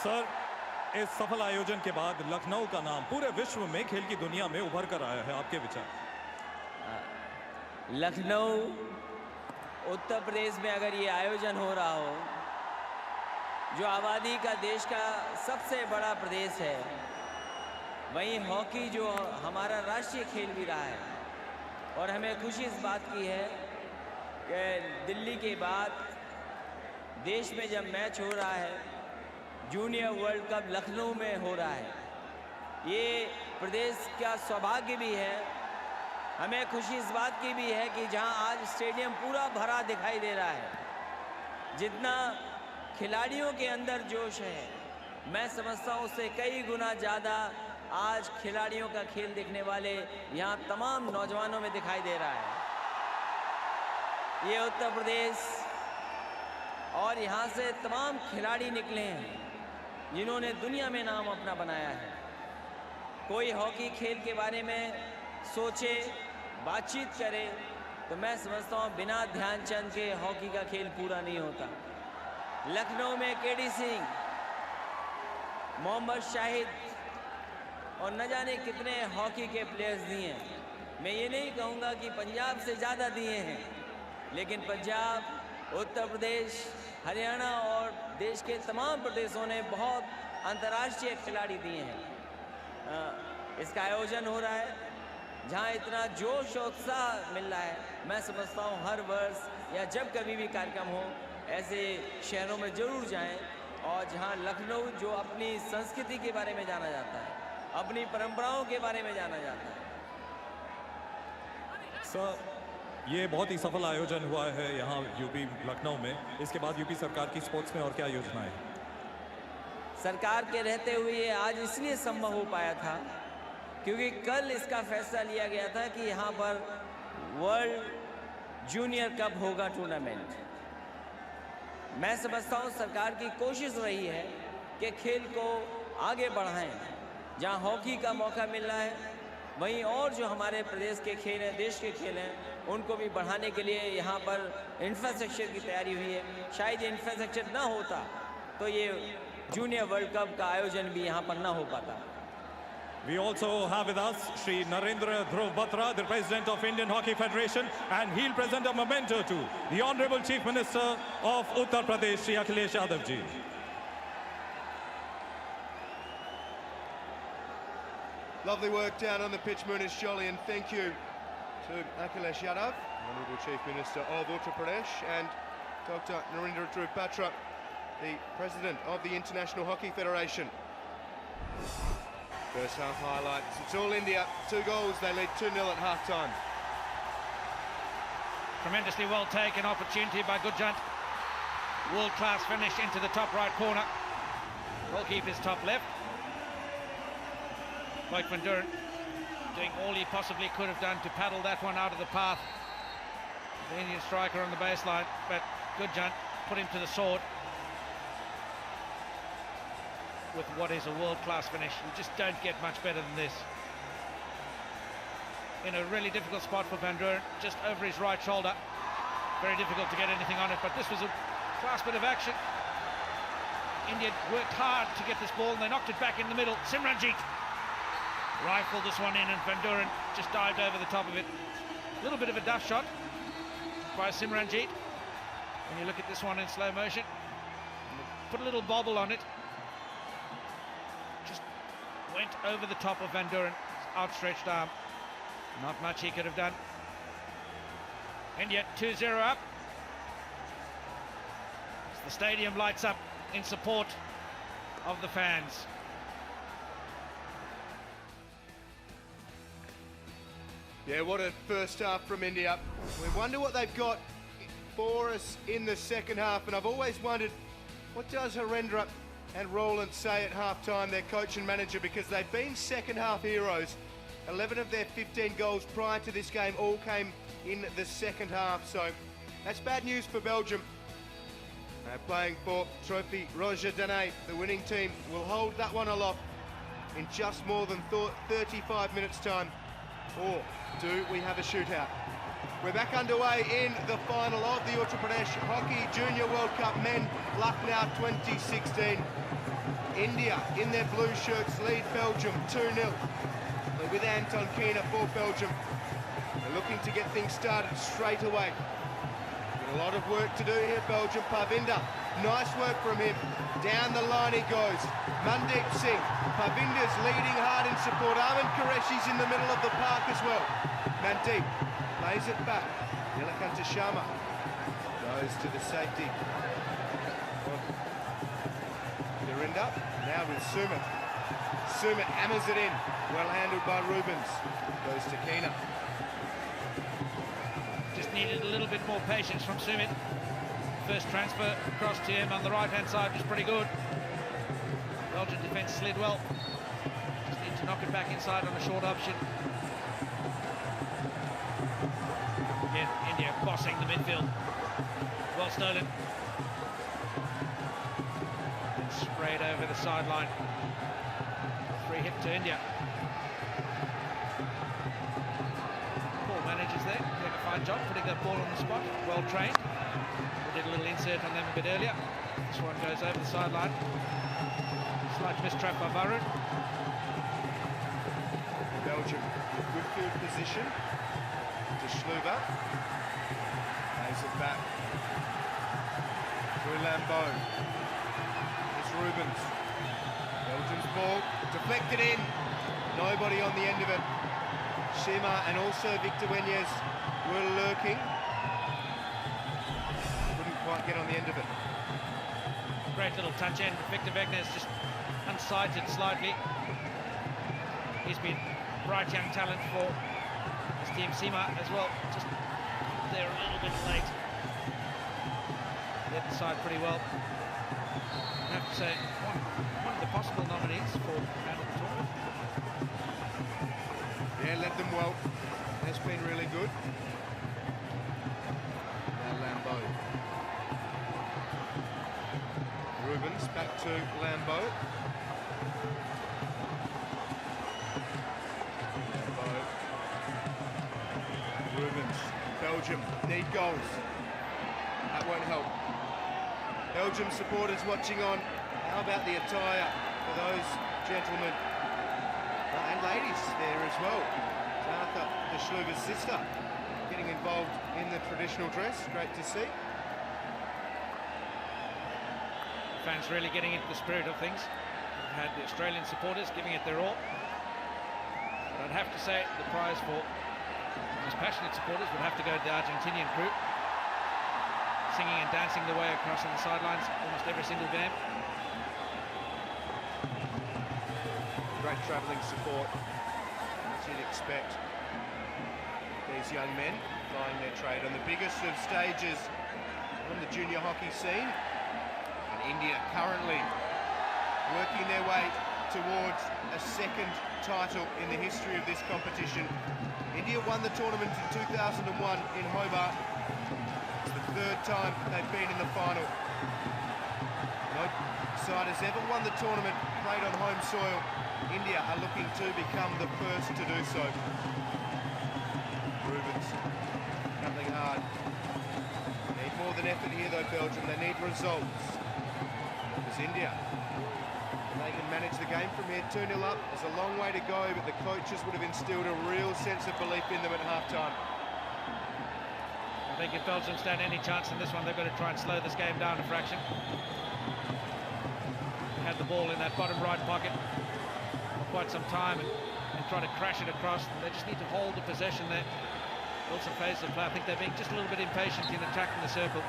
Sir, इस सफल आयोजन के बाद लखनऊ का नाम पूरे विश्व में खेल की दुनिया में उभर कर आया है, आपके विचार? लखनऊ उत्तर प्रदेश में अगर ये आयोजन हो रहा हो, जो आबादी का देश का सबसे बड़ा प्रदेश है, वहीं हॉकी जो हमारा राष्ट्रीय खेल भी रहा है, और हमें खुशी इस बात की है कि दिल्ली के बाद देश में जब मैच हो रहा है, जूनियर वर्ल्ड कप लखनऊ में हो रहा है। ये प्रदेश का सौभाग्य भी है। हमें खुशी इस बात की भी है कि जहां आज स्टेडियम पूरा भरा दिखाई दे रहा है, जितना खिलाड़ियों के अंदर जोश है, मैं समझता हूं उससे कई गुना ज़्यादा आज खिलाड़ियों का खेल देखने वाले यहाँ तमाम नौजवानों में दिखाई दे रहा है। ये उत्तर प्रदेश और यहाँ से तमाम खिलाड़ी निकले हैं जिन्होंने दुनिया में नाम अपना बनाया है। कोई हॉकी खेल के बारे में सोचे, बातचीत करे, तो मैं समझता हूँ बिना ध्यानचंद के हॉकी का खेल पूरा नहीं होता। लखनऊ में केडी सिंह, मोहम्मद शाहिद और न जाने कितने हॉकी के प्लेयर्स दिए हैं। मैं ये नहीं कहूँगा कि पंजाब से ज़्यादा दिए हैं, लेकिन पंजाब, उत्तर प्रदेश, हरियाणा और देश के तमाम प्रदेशों ने बहुत अंतर्राष्ट्रीय खिलाड़ी दिए हैं। इसका आयोजन हो रहा है जहाँ इतना जोश और उत्साह मिल रहा है। मैं समझता हूँ हर वर्ष या जब कभी भी कार्यक्रम हो, ऐसे शहरों में ज़रूर जाएं, और जहाँ लखनऊ जो अपनी संस्कृति के बारे में जाना जाता है, अपनी परंपराओं के बारे में जाना जाता है, सर ये बहुत ही सफल आयोजन हुआ है यहाँ यूपी लखनऊ में। इसके बाद यूपी सरकार की स्पोर्ट्स में और क्या योजनाएं हैं? सरकार के रहते हुए ये आज इसलिए संभव हो पाया था क्योंकि कल इसका फैसला लिया गया था कि यहाँ पर वर्ल्ड जूनियर कप होगा टूर्नामेंट। मैं समझता हूँ सरकार की कोशिश रही है कि खेल को आगे बढ़ाएं। जहाँ हॉकी का मौका मिल रहा है वहीं और जो हमारे प्रदेश के खेल हैं, देश के खेल हैं, उनको भी बढ़ाने के लिए यहाँ पर इंफ्रास्ट्रक्चर की तैयारी हुई है। शायद ये इंफ्रास्ट्रक्चर ना होता तो ये जूनियर वर्ल्ड कप का आयोजन भी यहाँ पर ना हो पाता। We also have with us Shri Narendra Dhruv Batra, the President of Indian Hockey Federation, and he'll present a memento to the Honorable Chief Minister of Uttar Pradesh, Shri Akhilesh Yadav ji. Lovely work down on the pitch, Munish Jolly, and thank you to Akhilesh Yadav, Honourable Chief Minister of Uttar Pradesh, and Dr. Narendra Dhruv Batra, the President of the International Hockey Federation. First half highlights. It's all India. 2 goals. They lead 2-0 at half-time. Tremendously well taken opportunity by Gurjant. World-class finish into the top right corner. Goalkeeper's top left. Mike Van Duren doing all he possibly could have done to paddle that one out of the path. The Indian striker on the baseline, but Gurjant put him to the sword with what is a world-class finish. You just don't get much better than this. In a really difficult spot for Van Duren, just over his right shoulder. Very difficult to get anything on it, but this was a class bit of action. India worked hard to get this ball and they knocked it back in the middle. Simranjeet rifled this one in and Van Duren just dived over the top of it. A little bit of a duff shot by Simranjeet. When you look at this one in slow motion, put a little bobble on it. Just went over the top of Van Duren's outstretched arm. Not much he could have done. India 2-0 up. As the stadium lights up in support of the fans. Yeah, what a first half from India. We wonder what they've got for us in the second half, and I've always wondered, what does Harendra and Roland say at half-time, their coach and manager, because they've been second half heroes. 11 of their 15 goals prior to this game all came in the second half, so that's bad news for Belgium. Playing for Trophy Roger Danet, the winning team will hold that one aloft in just more than 35 minutes time. Or do we have a shootout? We're back underway in the final of the Uttar Pradesh Hockey Junior World Cup Men Lucknow 2016. India in their blue shirts lead Belgium 2-0. They're with Anton Keener for Belgium. They're looking to get things started straight away. Got a lot of work to do here, Belgium. Parvinder, nice work from him. Down the line he goes. Mandeep Singh. Parvinder's leading hard in support. Arvind Qureshi's in the middle of the park as well. Mandeep plays it back. Nilakanta Sharma goes to the safety. Dorinda now with Sumit. Sumit hammers it in. Well handled by Rubens. Goes to Keener. Just needed a little bit more patience from Sumit. First transfer across to him on the right-hand side was pretty good. Belgian defence slid well. Just need to knock it back inside on a short option. Again, India bossing the midfield. Well stolen. And sprayed over the sideline. Free hit to India. Poor managers there, doing a fine job putting that ball on the spot. Well trained. We did a little insert on them a bit earlier. This one goes over the sideline. Slight mistrap by Varun. Belgium, good field position. To Schluber. Plays it back. Through Lambeau. It's Rubens. Belgium's ball. Deflected in. Nobody on the end of it. Shima and also Victor Wenyes were lurking. Couldn't quite get on the end of it. Great little touch in. Victor Wenyes just unsighted slightly. He's been bright young talent for This team Seema as well, just they're a little bit late. Led the side pretty well. I have to say, one of the possible nominees for man of the tournament. Yeah, led them well. Has been really good. Now Lambeau. Rubens back to Lambeau. Lambeau. Rubens. Belgium need goals. That won't help. Belgium supporters watching on. How about the attire for those gentlemen and ladies there as well? Arthur, the Schluver's sister, getting involved in the traditional dress. Great to see. Fans really getting into the spirit of things. We've had the Australian supporters giving it their all. But I'd have to say the prize for most passionate supporters would have to go to the Argentinian crew. Singing and dancing the way across on the sidelines almost every single game. Great travelling support, as you'd expect. These young men plying their trade on the biggest of stages on the junior hockey scene. And India currently working their way towards a second title in the history of this competition. India won the tournament in 2001 in Hobart. It's the third time they've been in the final. No side has ever won the tournament played on home soil. India are looking to become the first to do so. Rubens travelling hard. Need more than effort here though, Belgium. They need results. Because India, they can manage the game from here 2-0 up. There's a long way to go, but the coaches would have instilled a real sense of belief in them at half-time. I think if Belgium stand any chance in this one, they've got to try and slow this game down a fraction. Had the ball in that bottom right pocket for quite some time and try to crash it across. They just need to hold the possession there. Also phase of play. I think they're being just a little bit impatient in attacking the circle.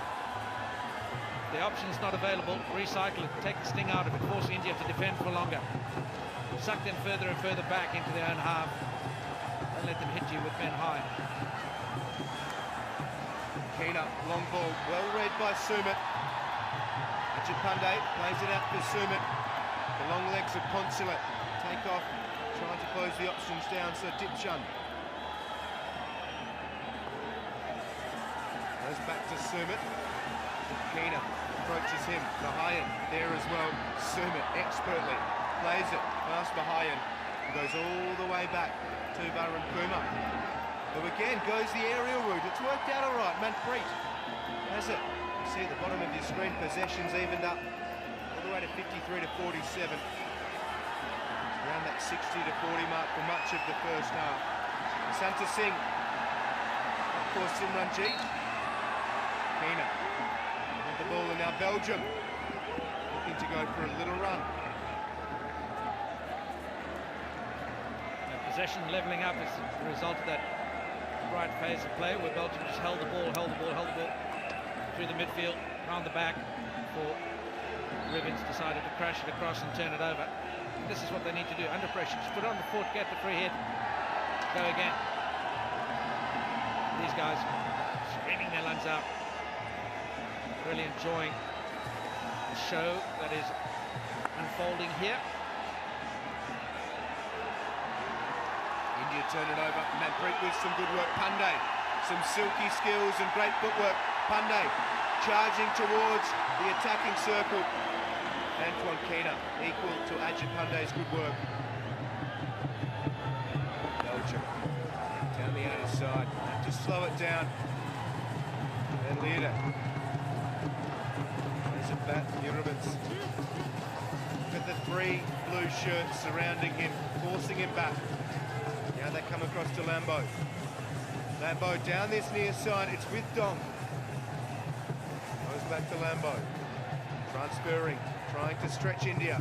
If the option's not available, recycle it, take the sting out of it, force India to defend for longer. Suck them further and further back into their own half and let them hit you with men high. Keena, long ball, well read by Sumit. Ajit Pandey plays it out for Sumit. The long legs of Consulate take off, trying to close the options down, so Dipchand goes back to Sumit. Keena approaches him, Bahayan there as well. Sumit expertly plays it past Bahayan, goes all the way back to Varun Kumar, who again goes the aerial route. It's worked out all right. Manpreet has it. You see at the bottom of your screen, possessions evened up all the way to 53 to 47. Around that 60 to 40 mark for much of the first half. Santa Singh, of course, Simranjeet. Keena with the ball, and now Belgium looking to go for a little run. Possession levelling up as a result of that right phase of play where Belgium just held the ball through the midfield, round the back, before Ribbons decided to crash it across and turn it over. And this is what they need to do, under pressure. Just put on the foot, get the free hit, go again. These guys screaming their lungs out, really enjoying the show that is unfolding here. India turn it over. Manpreet with some good work. Pandey, some silky skills and great footwork. Pandey charging towards the attacking circle. Antoine Keena equal to Ajit Pandey's good work. Belgium down the other side. Just slow it down. And Leader. There's a bat. Urubans. Look at the three blue shirts surrounding him, forcing him back. Now they come across to Lambeau. Lambeau down this near side. It's with Dong. Goes back to Lambeau. Transferring, trying to stretch India.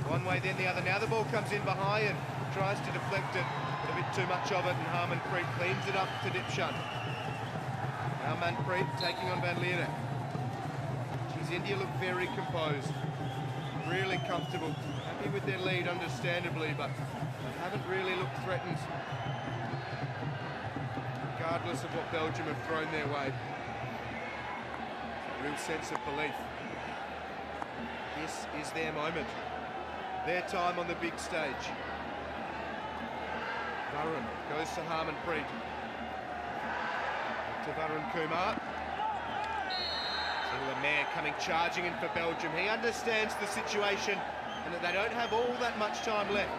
One way, then the other. Now the ball comes in behind and tries to deflect it. A bit too much of it, and Harmanpreet cleans it up to Dipchand. Now Manpreet taking on Van Leeuwen. Geez, India look very composed. Really comfortable. Happy with their lead, understandably, but haven't really looked threatened. regardless of what Belgium have thrown their way. Real sense of belief. This is their moment. Their time on the big stage. Varun goes to Harmanpreet. To Varun Kumar. Lemaire coming charging in for Belgium. He understands the situation and that they don't have all that much time left.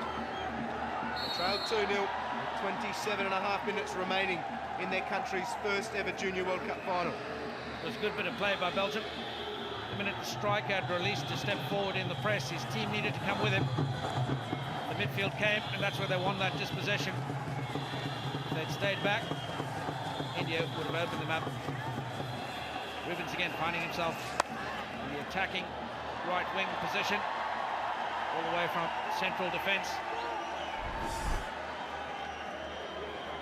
Trail 2-0, 27.5 minutes remaining in their country's first ever Junior World Cup final. It was a good bit of play by Belgium. The minute the striker had released to step forward in the press, his team needed to come with him. The midfield came, and that's where they won that dispossession. If they'd stayed back, India would have opened them up. Rubens again finding himself in the attacking right wing position, all the way from central defence.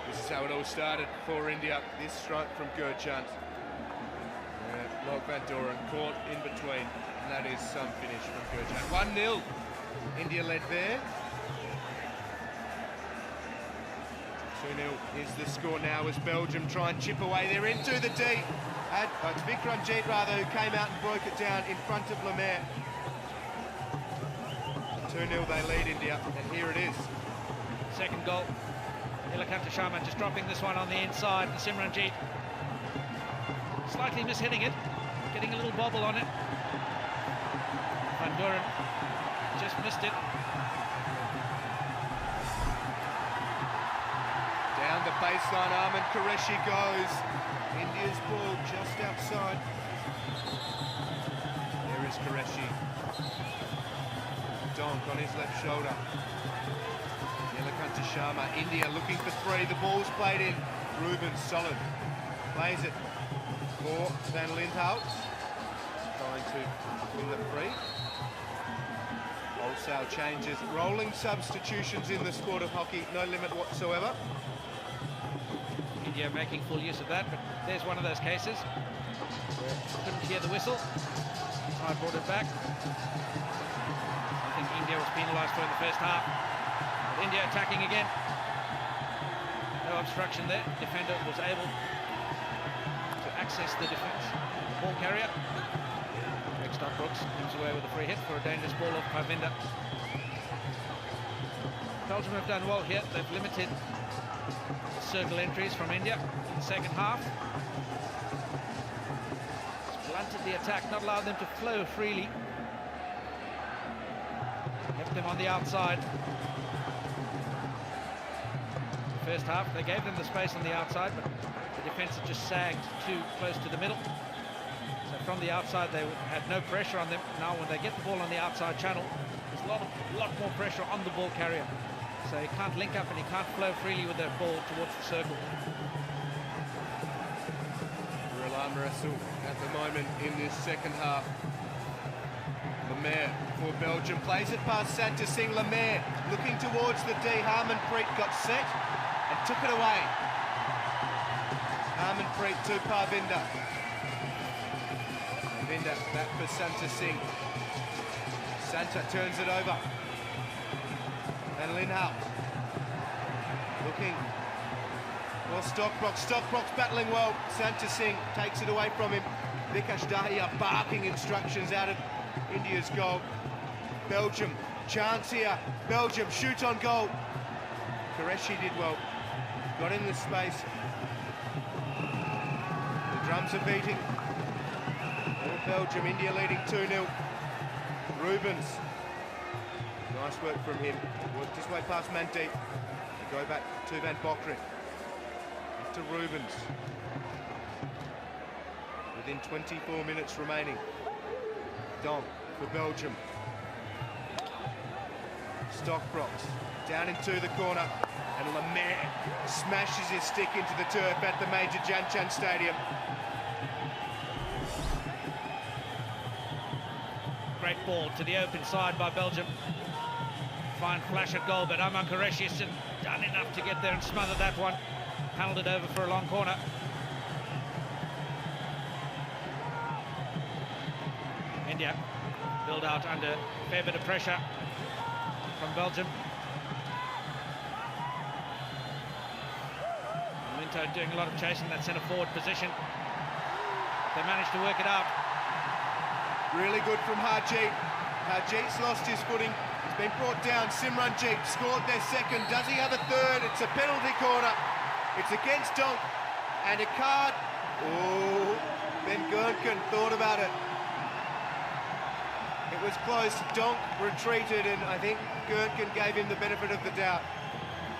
This is how it all started for India. This strike from Gurchant. Log Van Doren caught in between, and that is some finish from Gurchant. 1-0. India led there. 2-0 is the score now as Belgium try and chip away. They're into the D. It's Vikramjit rather who came out and broke it down in front of Lemaire. 2-0 they lead India, and here it is. Second goal. Nilakanta Sharma just dropping this one on the inside, and Simranjit slightly mishitting it, getting a little bobble on it. Van Doren just missed it. Down the baseline, Armand Qureshi goes. India's ball just outside. There is Qureshi. Donk on his left shoulder. Nilakanta Sharma, India looking for three. The ball's played in. Rubens solid. Plays it for Van Lindhout. Trying to win the free. Wholesale changes. Rolling substitutions in the sport of hockey. No limit whatsoever. India making full use of that, but there's one of those cases where couldn't hear the whistle. I brought it back. I think India was penalised for in the first half. But India attacking again. No obstruction there. Defender was able to access the defence. The ball carrier. Greg Stockbrooks comes away with a free hit for a dangerous ball of Parvinder. Belgium have done well here. They've limited circle entries from India in the second half. It's blunted the attack, not allowed them to flow freely. Kept them on the outside. The first half, they gave them the space on the outside, but the defence had just sagged too close to the middle. So from the outside, they had no pressure on them. Now when they get the ball on the outside channel, there's a lot more pressure on the ball carrier. So he can't link up and he can't flow freely with that ball towards the circle. Alarm wrestle at the moment in this second half. Lemaire for Belgium plays it past Santa Singh. Lemaire looking towards the D. Harmanpreet got set and took it away. Harmanpreet to Parvinder. Parvinder back for Santa Singh. Santa turns it over. And Lindhout looking for Stockbrooks. Stockbrooks battling well. Santa Singh takes it away from him. Vikash Dahiya barking instructions out of India's goal. Belgium, chance here. Belgium shoot on goal. Qureshi did well. Got in the space. The drums are beating. For Belgium, India leading 2-0. Rubens. Nice work from him. Worked his way past Mandeep. Go back to Van Bokrit. To Rubens. Within 24 minutes remaining. Donk for Belgium. Stockbrooks down into the corner. And Lemaire smashes his stick into the turf at the Major Jhanchand Stadium. Great ball to the open side by Belgium. Fine flash at goal, but Armand Qureshi has done enough to get there and smother that one. Panelled it over for a long corner. India build out under a fair bit of pressure from Belgium. Toronto doing a lot of chasing that centre forward position. They managed to work it out. Really good from Harjeet. Harjeet's lost his footing. He's been brought down. Simranjeet scored their second. Does he have a third? It's a penalty corner. It's against Donk. And a card. Oh, Ben Gurnken thought about it. It was close. Donk retreated, and I think Gurnken gave him the benefit of the doubt.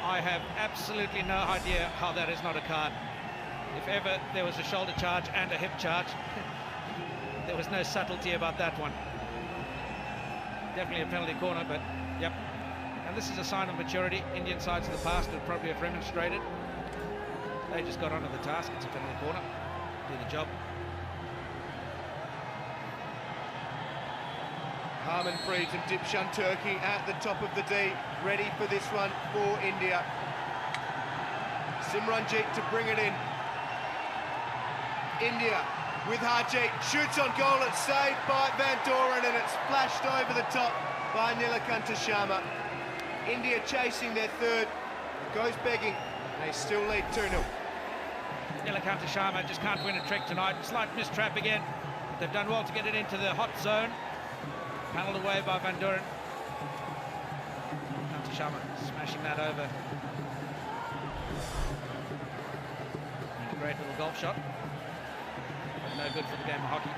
I have absolutely no idea how that is not a card. If ever there was a shoulder charge and a hip charge, there was no subtlety about that one. Definitely a penalty corner, but yep. And this is a sign of maturity. Indian sides of the past would probably have remonstrated. They just got onto the task. It's a penalty corner. Do the job. Harmanpreet and Dipshan Turkey at the top of the D, ready for this one for India. Simranjeet to bring it in. India with Harjeet, shoots on goal, it's saved by Van Doren, and it's flashed over the top by Nilakanta Sharma. India chasing their third, goes begging, they still lead 2-0. Nilakanta Sharma just can't win a trick tonight. Slight mistrap again. They've done well to get it into the hot zone. Panelled away by Van Doren. Nilakanta Sharma smashing that over. A great little golf shot. But no good for the game of hockey.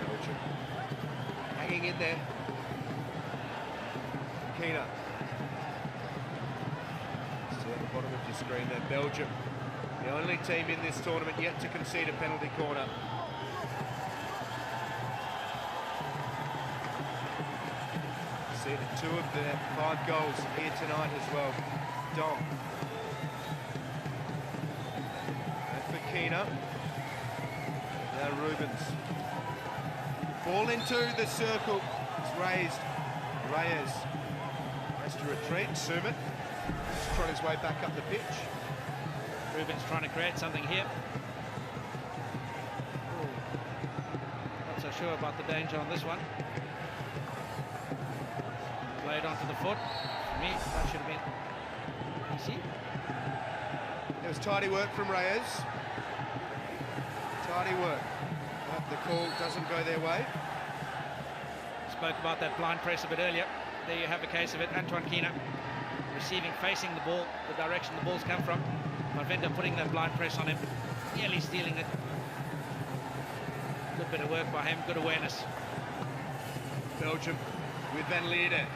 Belgium hanging in there. Keena. Still at the bottom of your screen there, Belgium. The only team in this tournament yet to concede a penalty corner. Conceded 2 of their 5 goals here tonight as well. Dom. And for Keena. Now Rubens. Ball into the circle. It's raised. Reyes has to retreat. Sumit is trying his way back up the pitch. Rubens trying to create something here. Not so sure about the danger on this one. Played onto the foot. For me, that should have been easy. It was tidy work from Reyes. Tidy work. But the call doesn't go their way. Spoke about that blind press a bit earlier. There you have a case of it. Antoine Keena receiving, facing the ball, the direction the balls come from. Marvenda putting that blind press on him, nearly stealing it. Good bit of work by him, good awareness. Belgium with Van Leerde.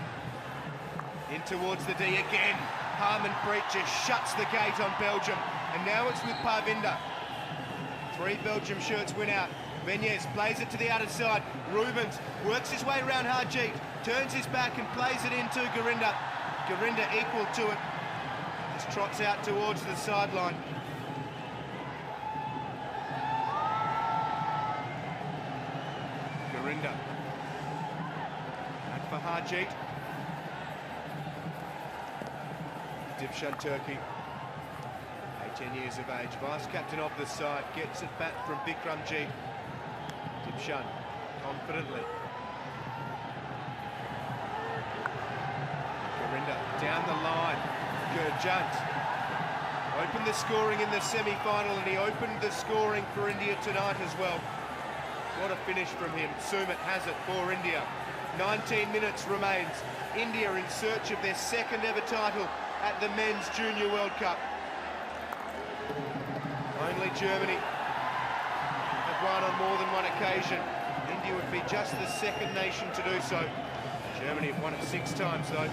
In towards the D again. Harmanpreet just shuts the gate on Belgium. And now it's with Parvinder. 3 Belgium shirts win out. Menyes plays it to the outer side. Rubens works his way around Harjeet, turns his back and plays it into Gurinder. Gurinder equal to it. Just trots out towards the sideline. Gurinder. Back for Harjeet. Dipshan Turkey. 18 years of age, vice captain of the side, gets it back from Bikramjit. Dipshan, confidently. Gurinder, down the line. Gurjant opened the scoring in the semi-final, and he opened the scoring for India tonight as well. What a finish from him. Sumit has it for India. 19 minutes remains. India in search of their second ever title at the Men's Junior World Cup. Only Germany have won on more than one occasion. India would be just the second nation to do so. Germany have won it 6 times though.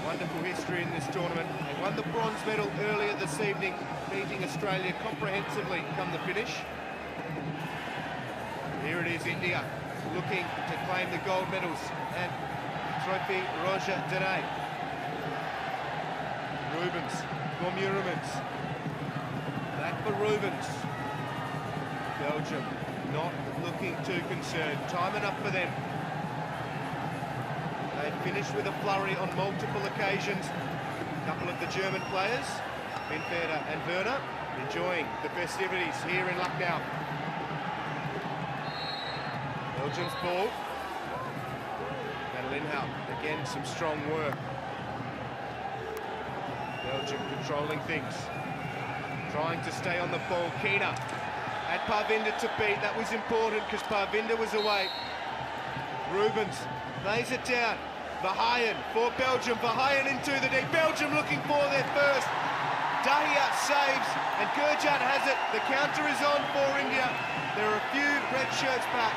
Wonderful history in this tournament. They won the bronze medal earlier this evening, beating Australia comprehensively come the finish. Here it is, India looking to claim the gold medals and trophy Roger Dene. Rubens for Murumans. Back for Rubens. Belgium not looking too concerned. Time enough for them. They finished with a flurry on multiple occasions. A couple of the German players, Binfeder and Werner, enjoying the festivities here in Lucknow. Belgium's ball. And Linhout, again, some strong work. Belgium controlling things. Trying to stay on the ball. Keener had Parvinder to beat. That was important because Parvinder was away. Rubens lays it down. Verheyen for Belgium. Verheyen into the deep. Belgium looking for their first. Dahia saves, and Gurjat has it. The counter is on for India. There are a few red shirts back.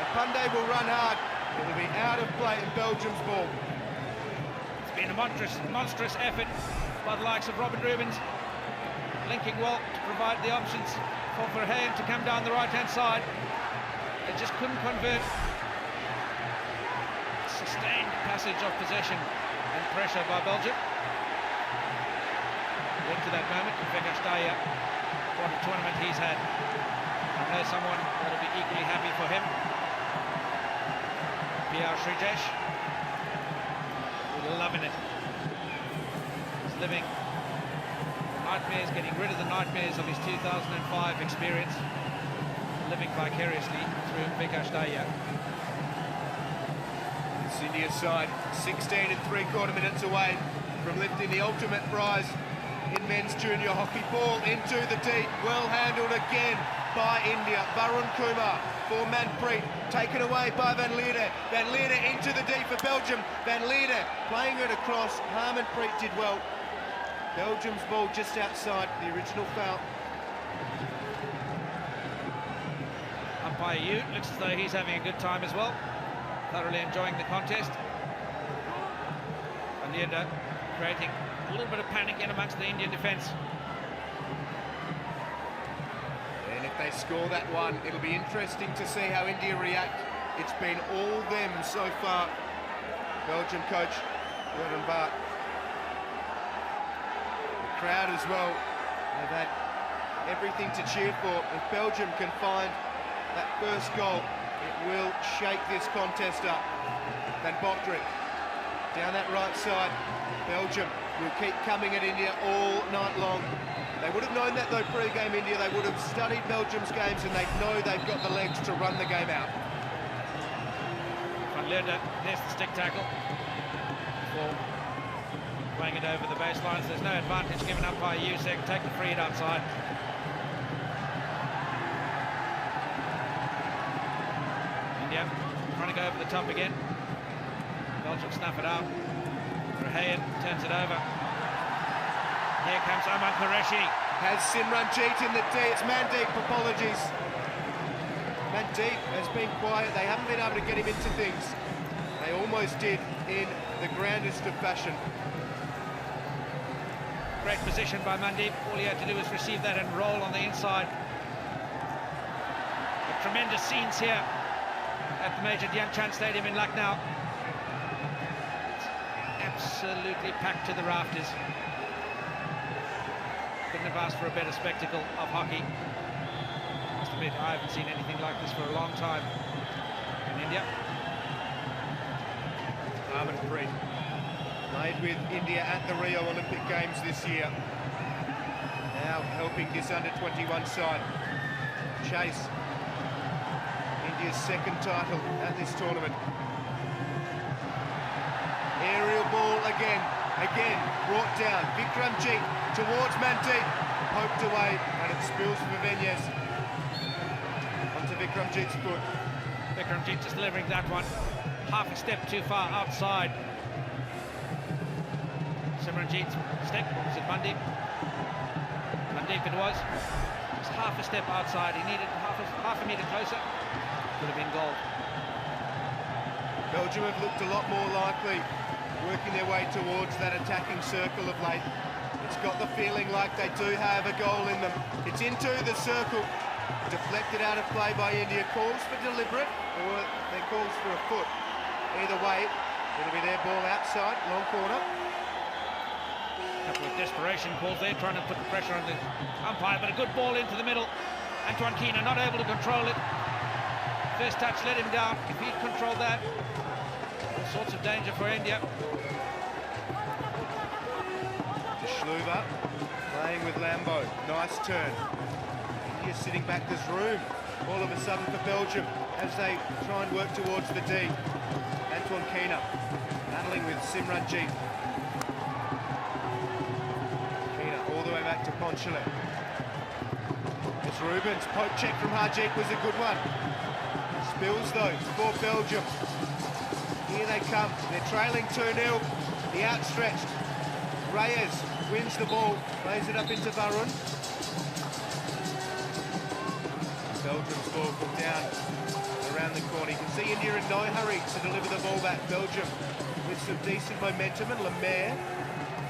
And Pandey will run hard. It will be out of play in Belgium's ball. It's been a monstrous effort by the likes of Robin Rubens, linking well to provide the options for Verheyen to come down the right-hand side. They just couldn't convert. Sustained passage of possession and pressure by Belgium. Into that moment, Vikas Daya, what a tournament he's had. I know someone that'll be equally happy for him. PR Srijesh, loving it. He's living nightmares, getting rid of the nightmares of his 2005 experience, living vicariously through Vikas Daya. It's India's side, 16 and 3/4 minutes away from lifting the ultimate prize in men's junior hockey. Ball into the deep, well handled again by India. Varun Kumar for Manpreet, taken away by Van Leerde. Van Leerde into the deep for Belgium. Van Leerde playing it across. Harmanpreet did well. Belgium's ball just outside the original foul. Umpire Yu looks as though he's having a good time as well, thoroughly enjoying the contest. Van Leerde creating a little bit of panic in amongst the Indian defence. And if they score that one, it'll be interesting to see how India react. It's been all them so far. Belgium coach Jordan Bart. The crowd as well have had everything to cheer for. If Belgium can find that first goal, it will shake this contest up. Van Botterick down that right side. Belgium will keep coming at India all night long. They would have known that though pre-game India. They would have studied Belgium's games and they know they've got the legs to run the game out. Van Leerde, there's the stick tackle. For playing it over the baselines. There's no advantage given up by Yusek. Take the free hit outside. India trying to go over the top again. Belgium snuff it out. Verheyen turns it over. Here comes Aman Qureshi. Has Simranjeet in the D. It's Mandeep, apologies. Mandeep has been quiet. They haven't been able to get him into things. They almost did in the grandest of fashion. Great position by Mandeep. All he had to do was receive that and roll on the inside. But tremendous scenes here at the Major Dhyan Chand Stadium in Lucknow. Absolutely packed to the rafters. Couldn't have asked for a better spectacle of hockey. I must admit, I haven't seen anything like this for a long time in India. Harmanpreet played with India at the Rio Olympic Games this year. Now helping this under-21 side chase India's second title at this tournament. Aerial ball again brought down. Vikramjeet towards Mandeep, poked away, and it spills for Venyes onto Vikramjeet's foot. Vikramjeet just delivering that one half a step too far outside. Simranjeet's stick, was it Mandeep? Mandeep it was. Just half a step outside. He needed half a metre closer. Could have been goal. Belgium have looked a lot more likely, working their way towards that attacking circle of late. It's got the feeling like they do have a goal in them. It's into the circle, deflected out of play by India. Calls for deliberate, or their calls for a foot. Either way, it'll be their ball outside, long corner. A couple of desperation calls there, trying to put the pressure on the umpire, but a good ball into the middle. Antoine Keener not able to control it. First touch let him down. If he'd controlled that, all sorts of danger for India. Schluver playing with Lambo. Nice turn. India sitting back. There's room all of a sudden for Belgium as they try and work towards the D. Antoine Keena battling with Simranjeet. Keena all the way back to Ponchele. It's Rubens, poke check from Harjeet was a good one. Spills though for Belgium. Here they come, they're trailing 2-0. The outstretched Reyes wins the ball, plays it up into Varun. Belgium's ball from down around the corner. You can see India in no hurry to deliver the ball back. Belgium with some decent momentum, and Lemaire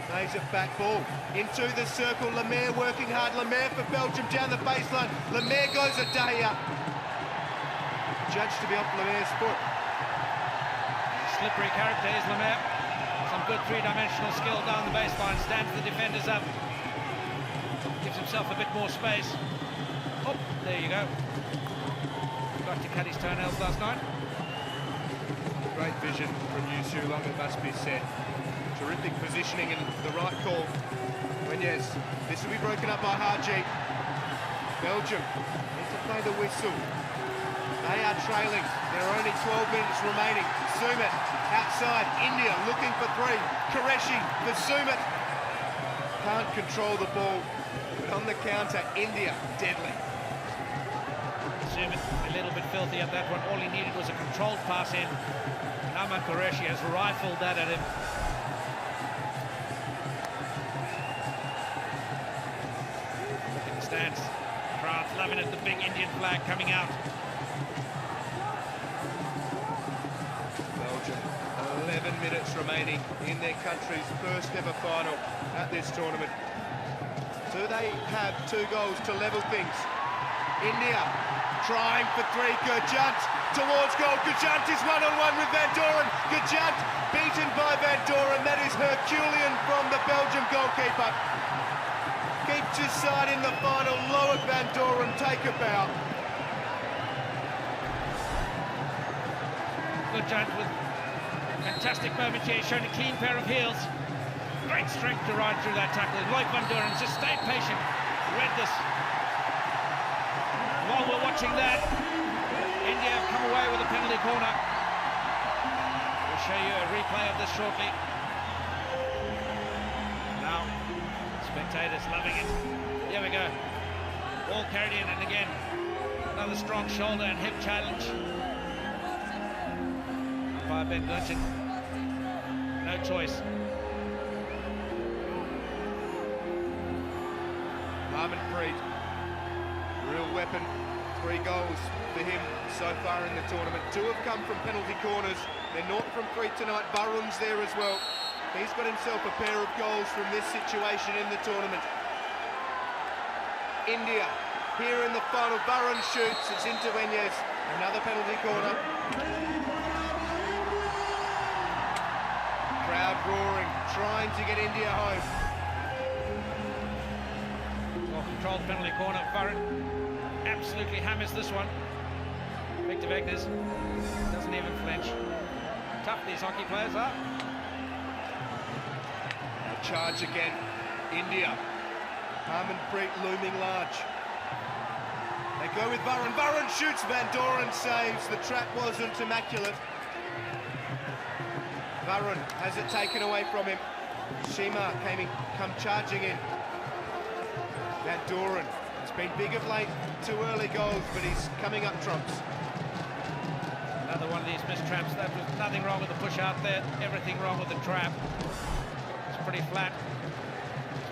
plays it back ball into the circle. Lemaire working hard. Lemaire for Belgium down the baseline. Lemaire goes a day up. Judged to be off Lemaire's foot. Slippery character is Lemaire. Some good three-dimensional skill down the baseline. Stands the defenders up. Gives himself a bit more space. Oh, there you go. Got to cut his toenails last night. Great vision from Yusu Long, it must be said. Terrific positioning and the right call. Wenyes, this will be broken up by Harjeet. Belgium need to play the whistle. They are trailing. There are only 12 minutes remaining. Sumit outside. India looking for three. Qureshi for Sumit. Can't control the ball. But on the counter, India deadly. Sumit a little bit filthy at that one. All he needed was a controlled pass in. Naman Qureshi has rifled that at him. Look at the stands. Crowd's loving it. The big Indian flag coming out. Belgium, 11 minutes remaining in their country's first ever final at this tournament. Do they have 2 goals to level things? India trying for 3. Gurjant towards goal. Gurjant is one-on-one with Van Doren. Gurjant beaten by Van Doren. That is Herculean from the Belgium goalkeeper. Keeps his side in the final. Lower Van Doren, take a bow. Gurjant with a fantastic moment here, showing a clean pair of heels. Great strength to ride through that tackle. Like Van Doren, just stayed patient. Read this. While we're watching that, India have come away with a penalty corner. We'll show you a replay of this shortly. Now, spectators loving it. Here we go. Ball carried in, and again, another strong shoulder and hip challenge by Ben Gunton. No choice. Harmanpreet, real weapon. 3 goals for him so far in the tournament. 2 have come from penalty corners. They're not from 3 tonight. Varun's there as well. He's got himself a pair of goals from this situation in the tournament. India here in the final. Varun shoots. It's into Wenyes. Another penalty corner. Crowd roaring, trying to get India home. Well, controlled penalty corner. Varun absolutely hammers this one. Victor Vegnas doesn't even flinch. Tough these hockey players are. A charge again. India. Harmanpreet looming large. They go with Varun. Varun shoots. Van Doren saves. The trap wasn't immaculate. Varun has it taken away from him. Shima come charging in. Van Doren. It's been big of late, 2 early goals, but he's coming up trumps. Another one of these missed traps. That was nothing wrong with the push out there, everything wrong with the trap. It's pretty flat.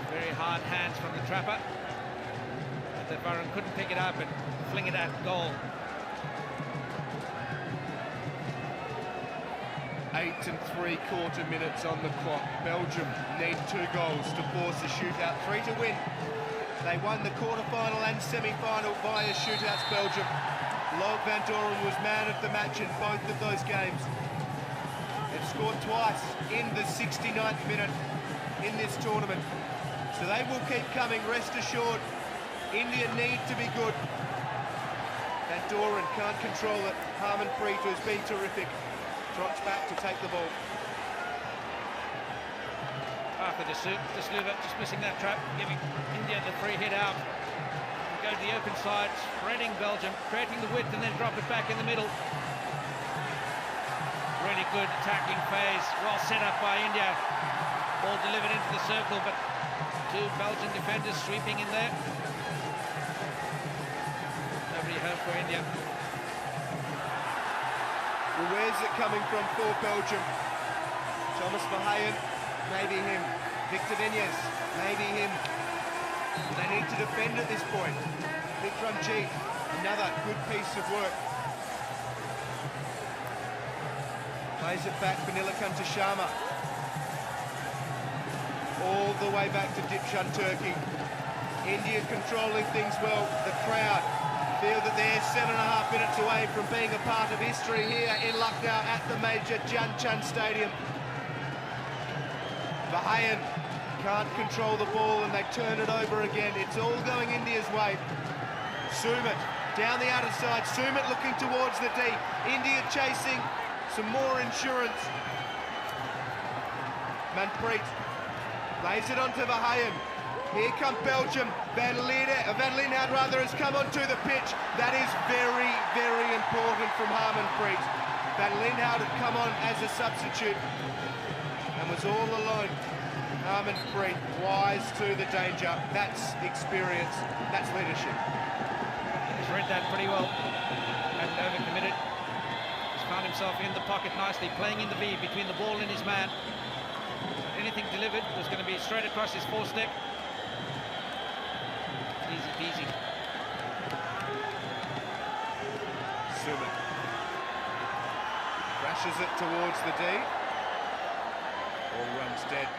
Very hard hands from the trapper. But that Varun couldn't pick it up and fling it at goal. 8 3/4 minutes on the clock. Belgium need 2 goals to force a shootout, 3 to win. They won the quarter-final and semi-final via shootouts, Belgium. Log Van Doren was man of the match in both of those games. They've scored twice in the 69th minute in this tournament. So they will keep coming, rest assured. India need to be good. Van Doren can't control it. Harmanpreet, who's been terrific, trots back to take the ball. Arthur De Silva just missing that trap, giving India the free hit out. Go go to the open side, spreading Belgium, creating the width and then drop it back in the middle. Really good attacking phase, well set up by India. Ball delivered into the circle, but two Belgian defenders sweeping in there. Nobody home for India. Well, where's it coming from for Belgium? Thomas Verheyen, maybe him. Victor Vinyes, maybe him. They need to defend at this point. Vikramjit, another good piece of work. Plays it back for Nilakanta Sharma. All the way back to Dipshan Turkey. India controlling things well. The crowd feel that they're 7.5 minutes away from being a part of history here in Lucknow at the major Jan Chand Stadium. Verheyen can't control the ball and they turn it over again. It's all going India's way. Sumit down the outer side. Sumit looking towards the D. India chasing. Some more insurance. Manpreet lays it onto Verheyen. Here come Belgium. Van Linhout has come onto the pitch. That is very, very important from Harmanpreet. Van Linhout had come on as a substitute and was all alone. Harmanpreet wise to the danger. That's experience. That's leadership. He's read that pretty well and overcommitted. Found himself in the pocket nicely, playing in the V between the ball and his man. Anything delivered was going to be straight across his four-step. Easy peasy. Sumit crashes it towards the D. All runs dead.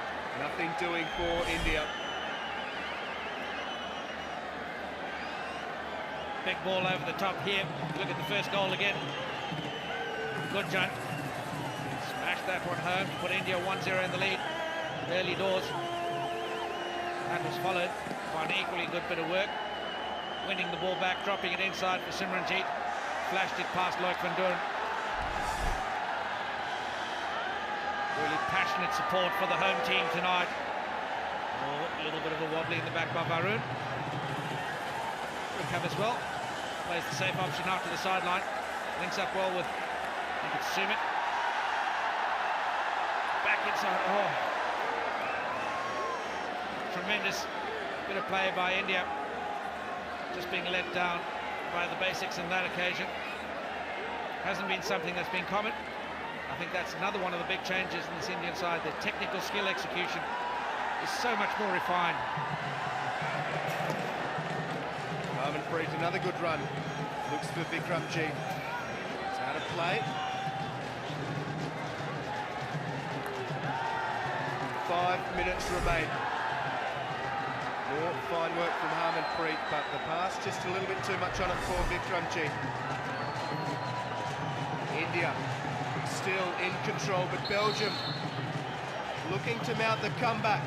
Nothing doing for India. Big ball over the top here. Look at the first goal again. Good John. Smashed that one home to put India 1-0 in the lead. Early doors. That was followed by an equally good bit of work. Winning the ball back, dropping it inside for Simranjeet. Flashed it past Loic van Doorn. Really passionate support for the home team tonight. Oh, a little bit of a wobbly in the back by Varun. Recovers well. Plays the safe option out to the sideline. Links up well with, I think it's Sumit. Back inside. Oh. Tremendous bit of play by India. Just being let down by the basics on that occasion. Hasn't been something that's been common. I think that's another one of the big changes in this Indian side. The technical skill execution is so much more refined. Harmanpreet, another good run. Looks for Vikramjit. It's out of play. 5 minutes remain. More fine work from Harmanpreet, but the pass just a little bit too much on it for Vikramjit. India still in control, but Belgium looking to mount the comeback.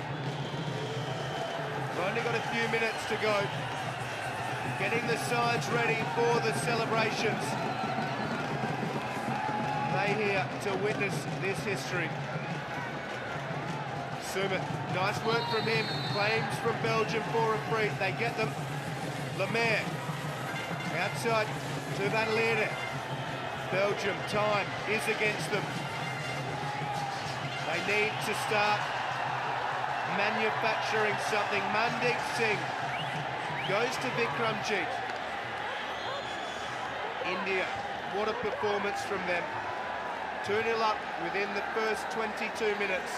We've only got a few minutes to go. Getting the sides ready for the celebrations. They here to witness this history. Sumit, nice work from him. Claims from Belgium for a free. They get them. Lemaire outside to Van Leerde. Belgium, time is against them. They need to start manufacturing something. Mandeep Singh goes to Vikramjit. India, what a performance from them. 2-0 up within the first 22 minutes.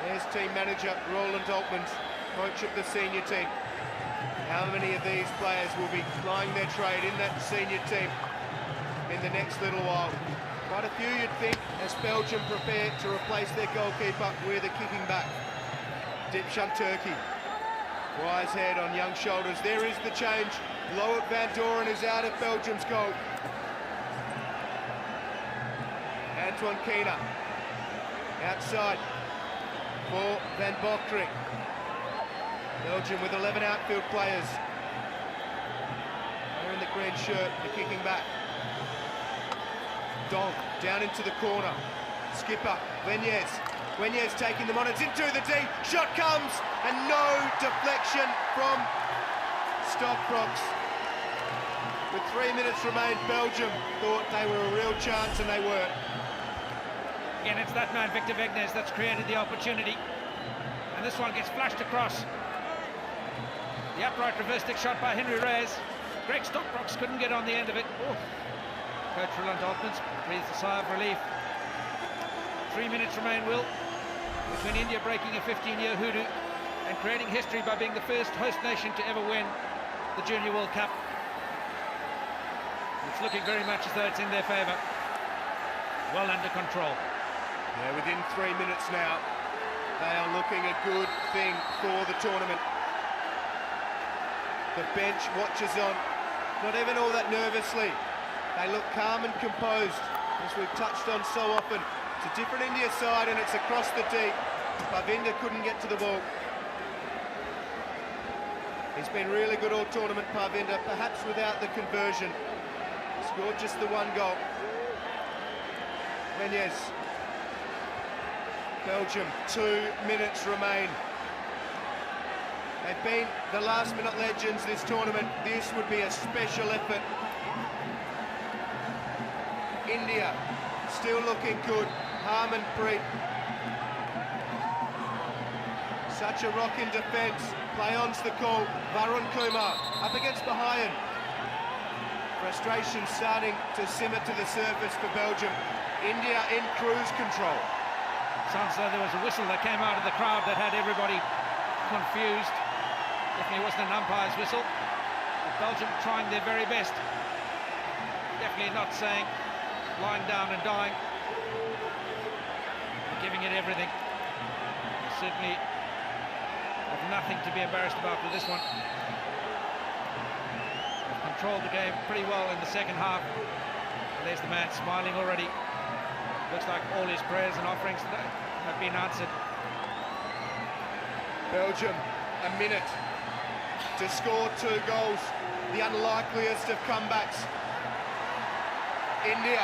There's team manager Roland Altman, coach of the senior team. How many of these players will be plying their trade in that senior team in the next little while? Quite a few, you'd think, as Belgium prepare to replace their goalkeeper with a kicking back. Dipshan Turkey. Wise head on young shoulders. There is the change. Loic van Doorn is out of Belgium's goal. Antoine Keener outside for Van Bokrik. Belgium with 11 outfield players. They're in the green shirt, the kicking back. Dong down into the corner. Skipper, Vinyes. Vinyes taking them on, it's into the D. Shot comes, and no deflection from Stokrox. With 3 minutes remain, Belgium thought they were a real chance, and they were. Again, it's that man, Victor Wegnes, that's created the opportunity. And this one gets flashed across. The upright reverse stick shot by Henry Reyes. Greg Stockbrox couldn't get on the end of it. Oh. Coach Roland Altmans breathes a sigh of relief. 3 minutes remain, Will, between India breaking a 15-year hoodoo and creating history by being the first host nation to ever win the Junior World Cup. It's looking very much as though it's in their favour. Well under control. Yeah, within 3 minutes now, they are looking a good thing for the tournament. The bench watches on, not even all that nervously. They look calm and composed, as we've touched on so often. It's a different India side, and it's across the deep. Parvinder couldn't get to the ball. He's been really good all tournament, Parvinder, perhaps without the conversion. Scored just the one goal. Wegnes. Belgium, 2 minutes remain. They've been the last-minute legends this tournament. This would be a special effort. India, still looking good. Harmanpreet. Such a rock in defence. Play on's the call. Varun Kumar up against Bahayan. Frustration starting to simmer to the surface for Belgium. India in cruise control. Sounds though there was a whistle that came out of the crowd that had everybody confused. Definitely wasn't an umpire's whistle. But Belgium trying their very best. Definitely not saying lying down and dying. But giving it everything. Certainly have nothing to be embarrassed about with this one. They've controlled the game pretty well in the second half. And there's the man smiling already. Looks like all his prayers and offerings today have been answered. Belgium, a minute to score 2 goals. The unlikeliest of comebacks. India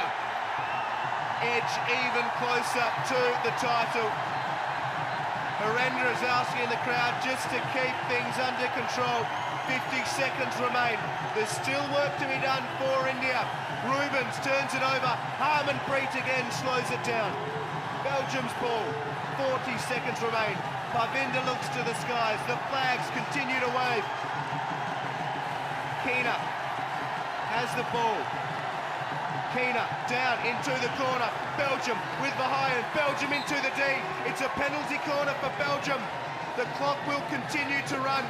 edge even closer to the title. Harendra is asking the crowd just to keep things under control. 50 seconds remain. There's still work to be done for India. Rubens turns it over. Harmanpreet again slows it down. Belgium's ball. 40 seconds remain. Parvinder looks to the skies. The flags continue to wave. Keena has the ball. Keena down into the corner. Belgium with Bahayan. Belgium into the D. It's a penalty corner for Belgium. The clock will continue to run.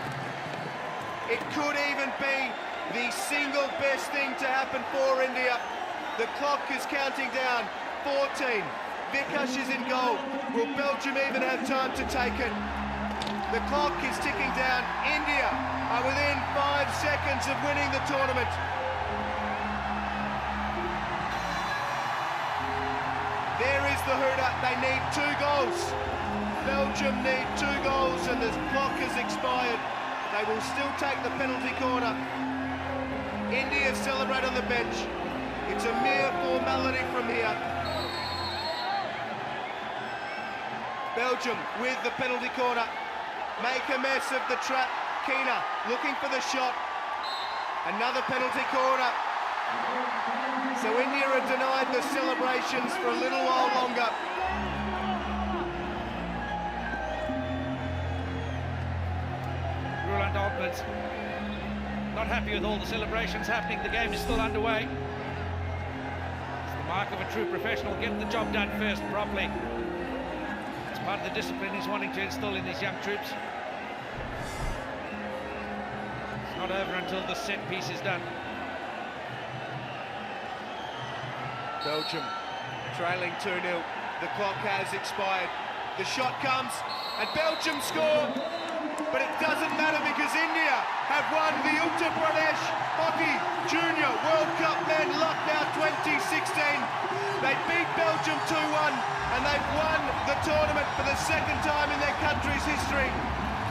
It could even be the single best thing to happen for India. The clock is counting down. 14. Vikash is in goal. Will Belgium even have time to take it? The clock is ticking down. India are within 5 seconds of winning the tournament. There is the hooter. They need 2 goals. Belgium need 2 goals, and the clock has expired. They will still take the penalty corner. India celebrate on the bench. It's a mere formality from here. Belgium with the penalty corner. Make a mess of the trap. Keena looking for the shot. Another penalty corner. So India are denied the celebrations for a little while longer. Roland Altmans not happy with all the celebrations happening. The game is still underway. It's the mark of a true professional. Get the job done first properly. It's part of the discipline he's wanting to instill in these young troops. It's not over until the set piece is done. Belgium trailing 2-0. The clock has expired. The shot comes and Belgium score. But it doesn't matter because India have won the Uttar Pradesh Hockey Junior World Cup Men Lucknow 2016. They beat Belgium 2-1 and they've won the tournament for the 2nd time in their country's history.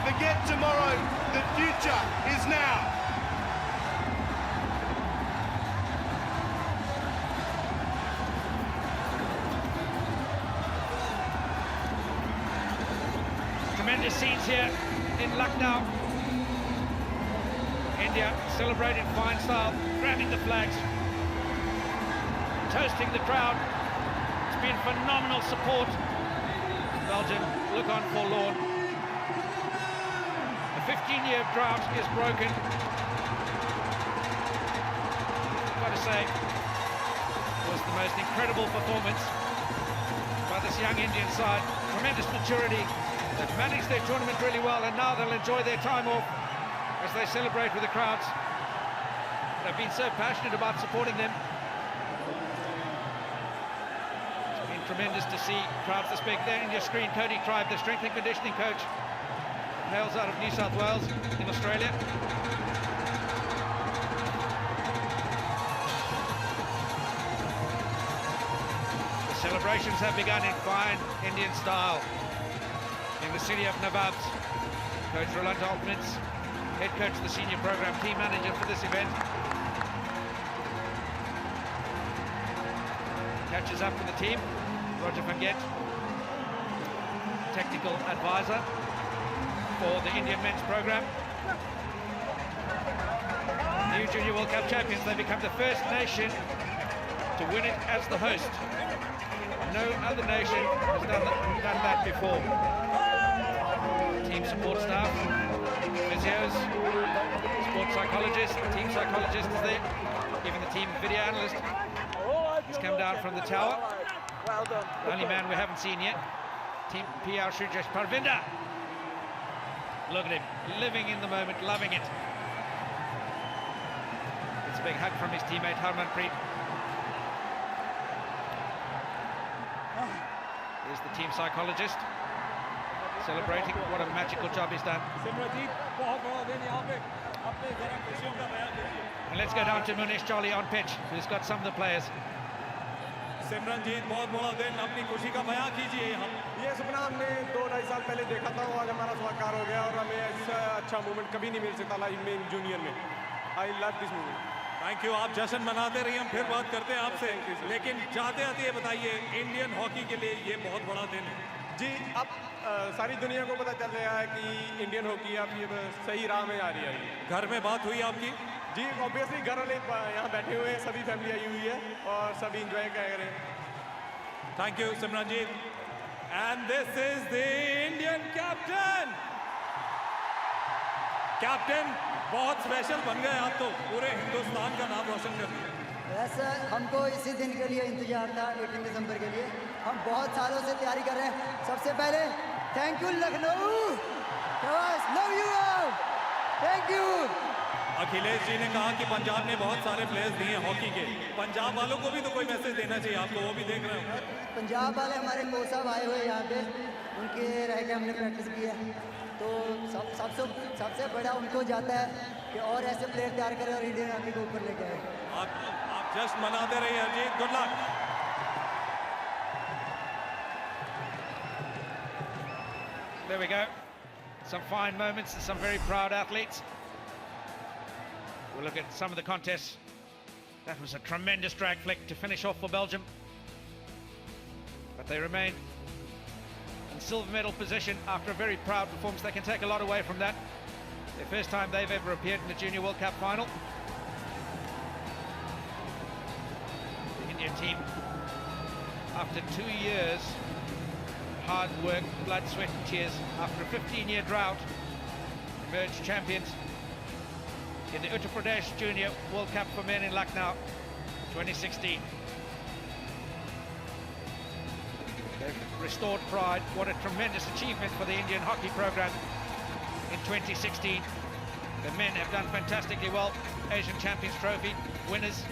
Forget tomorrow, the future is now. Tremendous scenes here in Lucknow. India celebrate in fine style, grabbing the flags, toasting the crowd. It's been phenomenal support. Belgium look on forlorn. The 15-year drought is broken. Got to say, it was the most incredible performance by this young Indian side. Tremendous maturity. They've managed their tournament really well, and now they'll enjoy their time off as they celebrate with the crowds. They've been so passionate about supporting them. It's been tremendous to see crowds this big. There in your screen, Cody Tribe, the strength and conditioning coach, hails out of New South Wales in Australia. The celebrations have begun in fine Indian style in the city of Nawabs. Coach Roland Altmans, head coach of the senior program, team manager for this event, catches up with the team. Roger van Gett, technical advisor for the Indian men's program. New Junior World Cup champions, they become the first nation to win it as the host. No other nation has done that before. Team support staff, physios, sports psychologists, team psychologists is there, even the team video analyst has come down from the tower. The only man we haven't seen yet, Team PR Shujesh Parvinder. Look at him, living in the moment, loving it. It's a big hug from his teammate Harmanpreet. Here's the team psychologist celebrating. What a magical job he's done. And let's go down to Munish Jolly on pitch, who's got some of the players. Simranjeet बहुत बड़ा दिन, अपनी खुशी का बयां कीजिए यहाँ। ये सपना हमने 2-2.5 साल पहले देखा था, वो आज हमारा साकार हो गया और हमें ऐसा अच्छा मोमेंट कभी नहीं मिल सकता लाइफ में जूनियर में। I love this moment. Thank you, आप जश्न मनाते रहिए, हम फिर बात करते हैं आपसे। लेकिन जाते आते ये बताइए, इंडियन हॉकी के लिए ये बहुत बड़ा दिन है। जी, अब सारी दुनिया को पता चल रहा है कि इंडियन हॉकी अब ये सही राह में आ रही है। घर में बात हुई आपकी? जी, ऑब्वियसली घर वाले यहाँ बैठे हुए हैं, सभी फैमिली आई हुई है और सभी इंजॉय कर रहे हैं। Thank you Simranjeet. And this is the Indian captain. Captain, बहुत स्पेशल बन गए आप तो, पूरे हिंदुस्तान का नाम रोशन कर दिया। वैसे हमको इसी दिन के लिए इंतजार था, 18 दिसंबर के लिए। हम बहुत सालों से तैयारी कर रहे हैं। सबसे पहले thank you Lucknow, love you all, thank you. Akhilesh ji ने कहा कि पंजाब ने बहुत सारे प्लेयर्स दिए हॉकी के, पंजाब वालों को भी तो कोई मैसेज देना चाहिए, आपको वो भी देख रहे हो। पंजाब वाले हमारे कोच साहब आए हुए यहाँ पे, उनके रह के हमने प्रैक्टिस की है, तो सबसे बड़ा उनको जाता है कि और ऐसे प्लेयर तैयार करें और इंडियन हॉकी को ऊपर लेके आए। आप जस्ट मनाते रहिए Ajit, good luck. There we go. Some fine moments and some very proud athletes. We'll look at some of the contests. That was a tremendous drag flick to finish off for Belgium. But they remain in silver medal position after a very proud performance. They can take a lot away from that. Their first time they've ever appeared in the Junior World Cup final. The Indian team, after 2 years, hard work, blood, sweat and tears, after a 15-year drought, emerged champions in the Uttar Pradesh Junior World Cup for Men in Lucknow 2016. They've restored pride. What a tremendous achievement for the Indian hockey program in 2016. The men have done fantastically well. Asian Champions Trophy winners.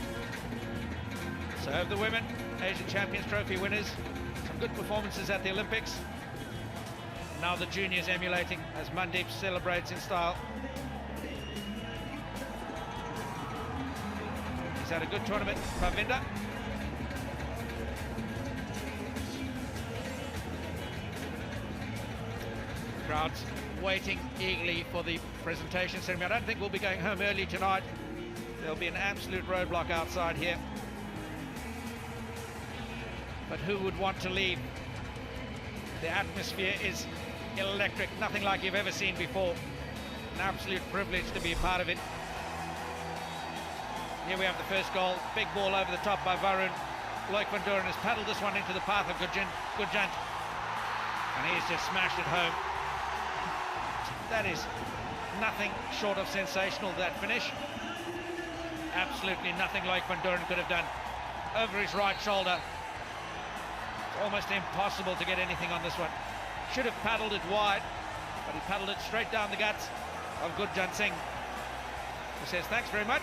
So have the women, Asian Champions Trophy winners. Some good performances at the Olympics. Now the juniors emulating as Mandeep celebrates in style. He's had a good tournament, Parvinder. Crowds waiting eagerly for the presentation ceremony. I don't think we'll be going home early tonight. There'll be an absolute roadblock outside here. But who would want to leave? The atmosphere is electric, nothing like you've ever seen before. An absolute privilege to be a part of it. Here we have the first goal. Big ball over the top by Varun. Loic van Doren has paddled this one into the path of Gurjant. And he's just smashed it home. That is nothing short of sensational, that finish. Absolutely nothing Loic van Doren could have done. Over his right shoulder. It's almost impossible to get anything on this one. Should have paddled it wide, but he paddled it straight down the guts of Gurjant Singh. He says, thanks very much.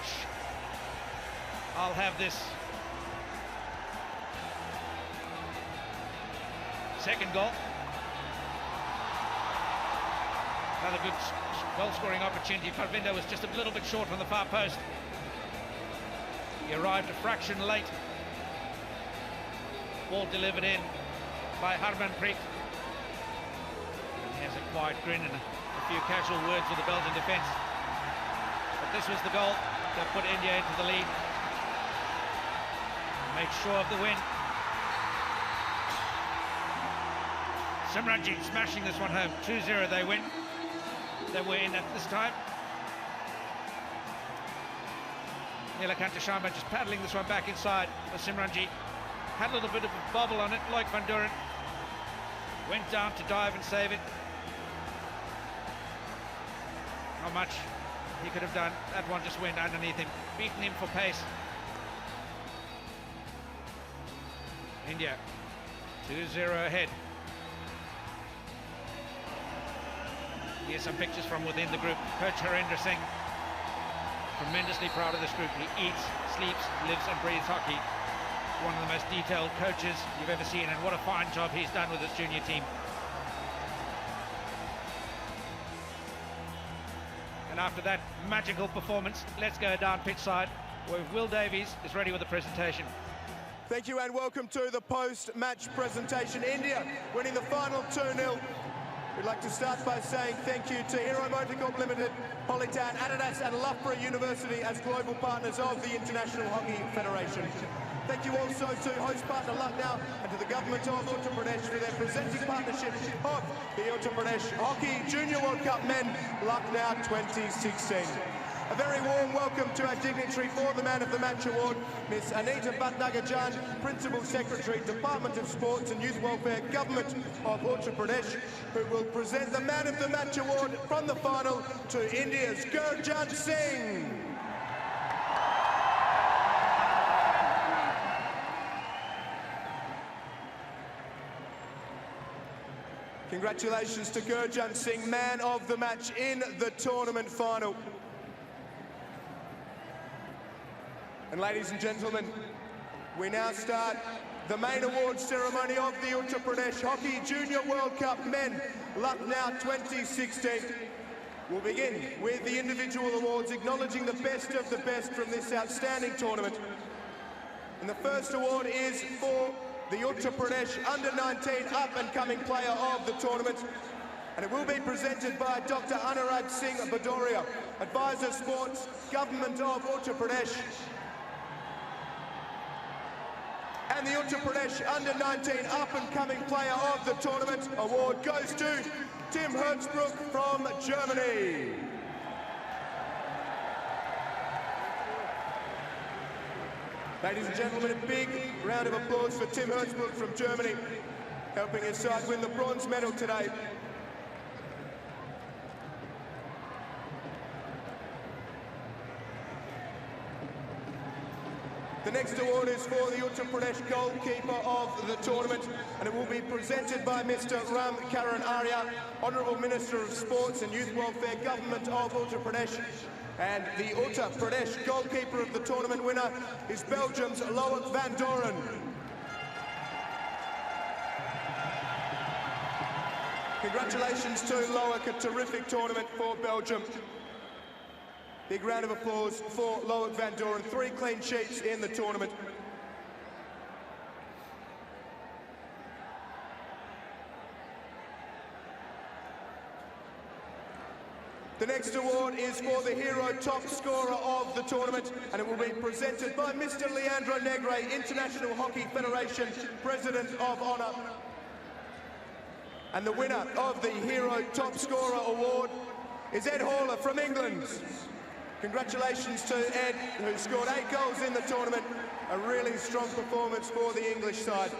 I'll have this. Second goal. Another good goal-scoring opportunity. Parvinder was just a little bit short on the far post. He arrived a fraction late. Ball delivered in by Harmanpreet. He has a quiet grin and a few casual words with the Belgian defence. But this was the goal that put India into the lead. Made sure of the win. Simranjit smashing this one home. 2-0 they win. They were in at this time. Nilakanta Sharma just paddling this one back inside for Simranjit. Had a little bit of a bobble on it, like Van Doren. Went down to dive and save it. Not much he could have done. That one just went underneath him, beaten him for pace. India 2-0 ahead. Here's some pictures from within the group. Coach Harinder Singh, tremendously proud of this group. He eats, sleeps, lives and breathes hockey. One of the most detailed coaches you've ever seen, and what a fine job he's done with his junior team. And after that magical performance, let's go down pitch side, where Will Davies is ready with the presentation. Thank you and welcome to the post-match presentation. India winning the final 2-0. We'd like to start by saying thank you to Hero MotoCorp Limited, Politan, Adidas and Loughborough University as global partners of the International Hockey Federation. Thank you also to host partner Lucknow and to the government of Uttar Pradesh for their presenting partnership of the Uttar Pradesh Hockey Junior World Cup Men Lucknow 2016. A very warm welcome to our dignitary for the Man of the Match Award, Miss Anita Bhatnagar, Principal Secretary, Department of Sports and Youth Welfare, Government of Uttar Pradesh, who will present the Man of the Match Award from the final to India's Gurjant Singh. Congratulations to Gurjant Singh, Man of the Match in the tournament final. And ladies and gentlemen, we now start the main awards ceremony of the Uttar Pradesh Hockey Junior World Cup Men Lucknow 2016. We'll begin with the individual awards, acknowledging the best of the best from this outstanding tournament. And the first award is for the Uttar Pradesh Under-19 up-and-coming player of the tournament. And it will be presented by Dr. Anurag Singh Bhadoria, Advisor Sports, Government of Uttar Pradesh. And the Uttar Pradesh Under-19 up-and-coming player of the tournament award goes to Tim Hertzbruck from Germany. Ladies and gentlemen, a big round of applause for Tim Hertzbruck from Germany, helping his side win the bronze medal today. The next award is for the Uttar Pradesh goalkeeper of the tournament, and it will be presented by Mr. Ram Karan Arya, Honourable Minister of Sports and Youth Welfare, Government of Uttar Pradesh. And the Uttar Pradesh goalkeeper of the tournament winner is Belgium's Loic van Doren. Congratulations to Loic, a terrific tournament for Belgium. Big round of applause for Loic van Doren. 3 clean sheets in the tournament. The next award is for the hero top scorer of the tournament, and it will be presented by Mr. Leandro Negre, International Hockey Federation President of Honour. And the winner of the hero top scorer award is Ed Haller from England. Congratulations to Ed, who scored 8 goals in the tournament. A really strong performance for the English side.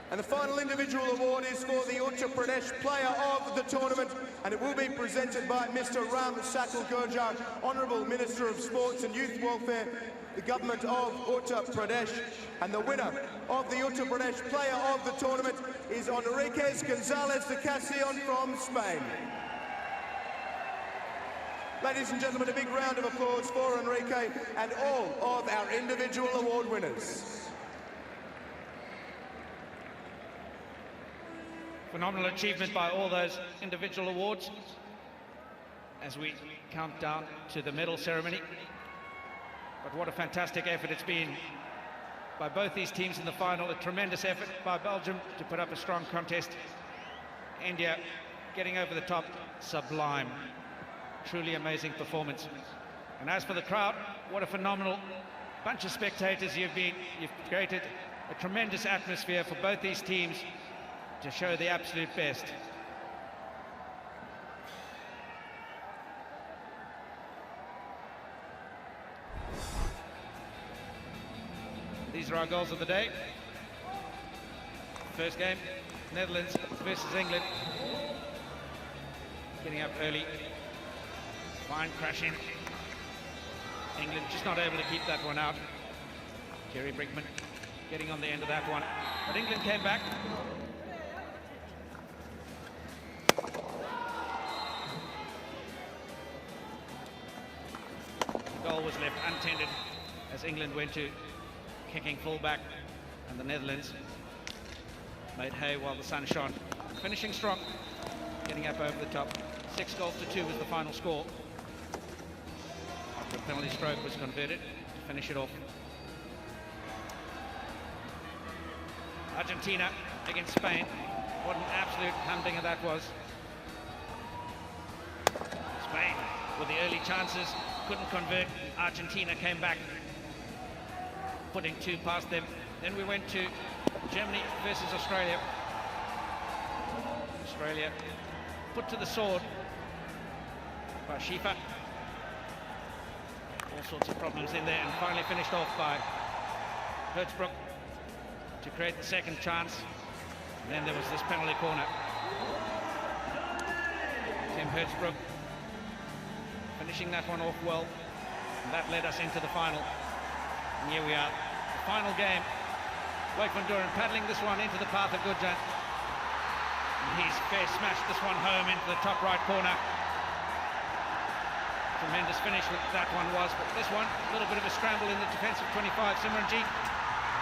And the final individual award is for the Uttar Pradesh Player of the Tournament, and it will be presented by Mr. Ram Sakal Gurjar, Honourable Minister of Sports and Youth Welfare, the Government of Uttar Pradesh. And the winner of the Uttar Pradesh Player of the Tournament is Enriquez Gonzalez de Castellon from Spain. Ladies and gentlemen, a big round of applause for Enrique and all of our individual award winners. Phenomenal achievement by all those individual awards as we count down to the medal ceremony. But what a fantastic effort it's been by both these teams in the final. A tremendous effort by Belgium to put up a strong contest. India getting over the top, sublime. Truly amazing performance. And as for the crowd, what a phenomenal bunch of spectators you've been. You've created a tremendous atmosphere for both these teams to show the absolute best. These are our goals of the day. First game, Netherlands versus England. Getting up early. Fine crashing. England just not able to keep that one out. Jerry Brinkman getting on the end of that one. But England came back. Goal was left untended as England went to kicking fullback, and the Netherlands made hay while the sun shone. Finishing strong, getting up over the top. 6-2 was the final score. After a penalty stroke was converted to finish it off. Argentina against Spain. What an absolute humdinger that was. Spain with the early chances, couldn't convert. Argentina came back, putting 2 past them. Then we went to Germany versus Australia. Australia put to the sword by Schiefer. All sorts of problems in there, and finally finished off by Hertzbruch to create the second chance. And then there was this penalty corner. Tim Hertzbruch finishing that one off well, and that led us into the final. And here we are, the final game. Loic van Duren paddling this one into the path of Gurjar. And he's fair smashed this one home into the top right corner. Tremendous finish that one was, but this one, a little bit of a scramble in the defensive 25. Simranjeet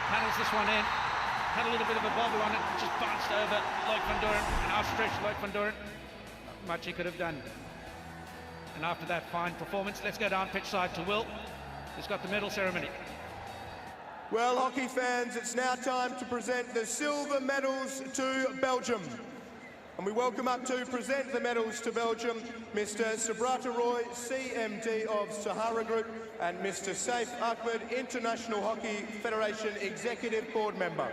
paddles this one in, had a little bit of a bobble on it, just bounced over Loic van Duren, and outstretched Loic van Duren. Not much he could have done. And after that fine performance, let's go down pitch side to Will, who's got the medal ceremony. Well, hockey fans, it's now time to present the silver medals to Belgium. And we welcome up to present the medals to Belgium Mr. Sabrata Roy, CMD of Sahara Group, and Mr. Saif Ahmed, International Hockey Federation Executive Board Member.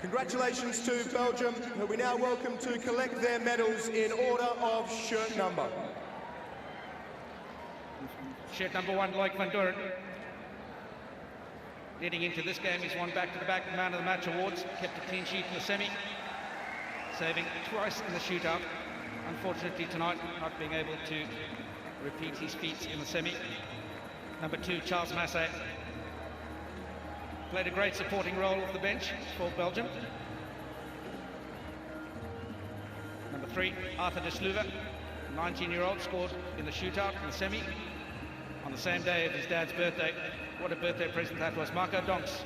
Congratulations to Belgium, who we now welcome to collect their medals in order of shirt number. Shirt number 1, Loic van Duren. Leading into this game, he's won back-to-back Man of the Match awards, kept a clean sheet in the semi, saving twice in the shootout. Unfortunately tonight, not being able to repeat his feats in the semi. Number 2, Charles Massey. Played a great supporting role off the bench for Belgium. Number 3, Arthur de Sluwe, 19-year-old, scored in the shootout in the semi on the same day of his dad's birthday. What a birthday present that was. Marco Donks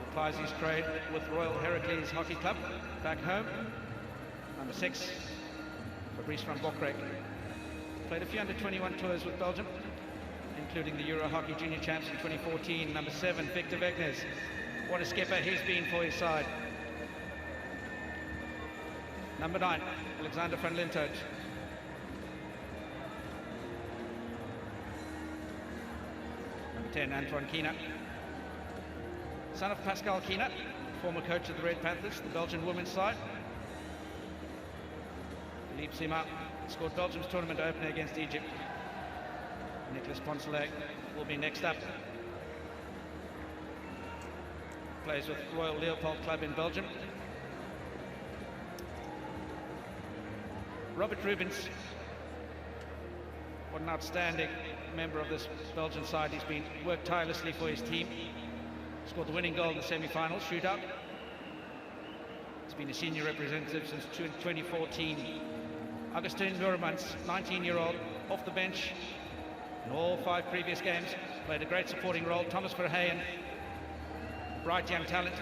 applies his trade with Royal Heracles Hockey Club back home. Number 6, Fabrice van Bockrek. Played a few under-21 tours with Belgium, including the Euro Hockey Junior Champs in 2014. Number 7, Victor Wegnes. What a skipper he's been for his side. Number 9, Alexander van Lintoot. Number 10, Antoine Kina. Son of Pascal Kina, former coach of the Red Panthers, the Belgian women's side. Philippe Sima scored Belgium's tournament opener against Egypt. Nicolas Poncelet will be next up. Plays with Royal Leopold Club in Belgium. Robert Rubens, what an outstanding member of this Belgian side. He's been worked tirelessly for his team. Scored the winning goal in the semi-final shootout. He's been a senior representative since 2014. Augustin Murmans, 19-year-old, off the bench in all 5 previous games, played a great supporting role. Thomas Verheyen, bright young talent,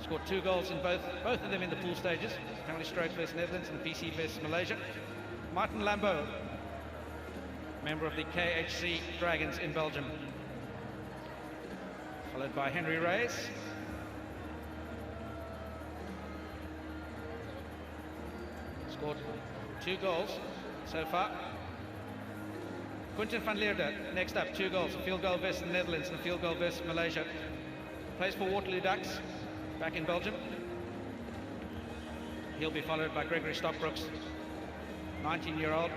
scored 2 goals in both of them in the pool stages, Family Stroke versus Netherlands and PC versus Malaysia. Martin Lambeau, member of the KHC Dragons in Belgium, followed by Henry Reyes. Scored 2 goals so far. Quinten van Leerde, next up, 2 goals, a field goal versus the Netherlands and a field goal versus Malaysia. Plays for Waterloo Ducks, back in Belgium. He'll be followed by Gregory Stockbrooks, 19-year-old.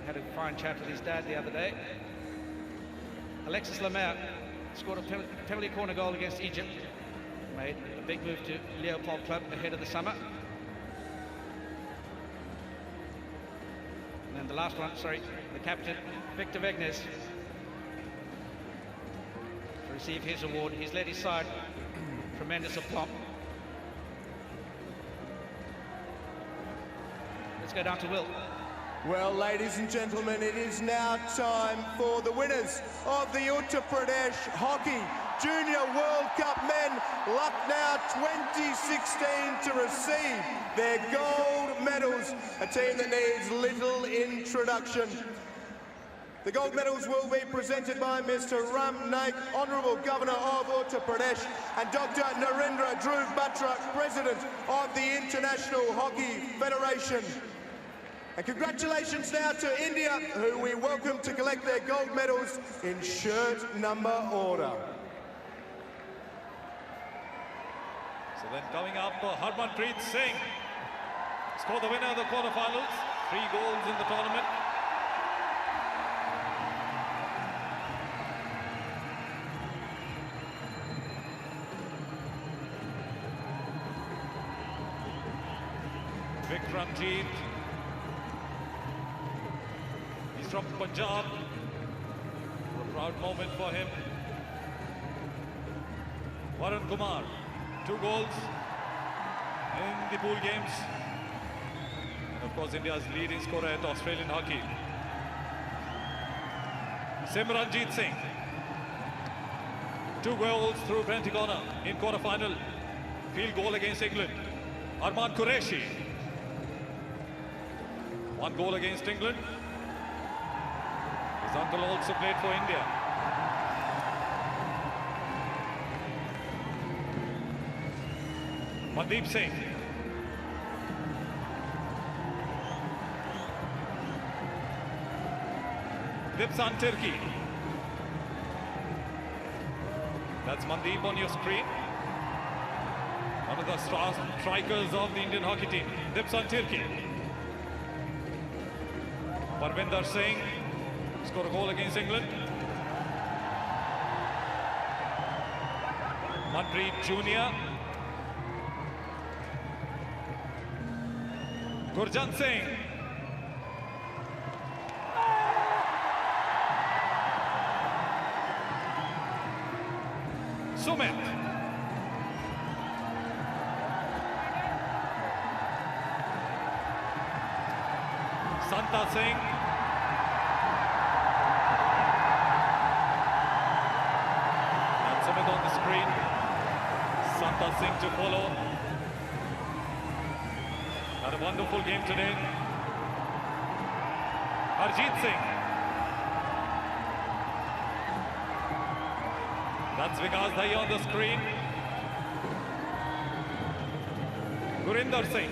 Had a fine chat with his dad the other day. Alexis Lemaire scored a penalty corner goal against Egypt. Made a big move to Leopold Club ahead of the summer. And then the last one, the captain, Victor Wegnes, to receive his award. He's led his side tremendous aplomb. Let's go down to Will. Well, ladies and gentlemen, it is now time for the winners of the Uttar Pradesh Hockey Junior World Cup Men Lucknow 2016 to receive their gold medals, a team that needs little introduction. The gold medals will be presented by Mr. Ram Naik, Honourable Governor of Uttar Pradesh, and Dr. Narendra Dhruv Batra, President of the International Hockey Federation. And congratulations now to India, who we welcome to collect their gold medals in shirt number order. So then coming up, Harmanpreet Singh scored the winner of the quarterfinals, 3 goals in the tournament. Vikramjit, he's from Punjab, a proud moment for him. Varun Kumar, 2 goals in the pool games. And of course, India's leading scorer at Australian hockey. Simranjit Singh, 2 goals through penalty corner in quarterfinal. Field goal against England. Arman Qureshi, 1 goal against England. His uncle also played for India. Mandeep Singh, Dipsan Tirki. That's Mandeep on your screen. One of the strikers of the Indian hockey team. Dipsan Tirki. Parvinder Singh scored a goal against England. Manpreet Jr. Gurjan Singh. Sumit. Santa Singh. And Sumit on the screen. Santa Singh to follow. Had a wonderful game today. Harjeet Singh. That's Vikas Dhai on the screen. Gurinder Singh.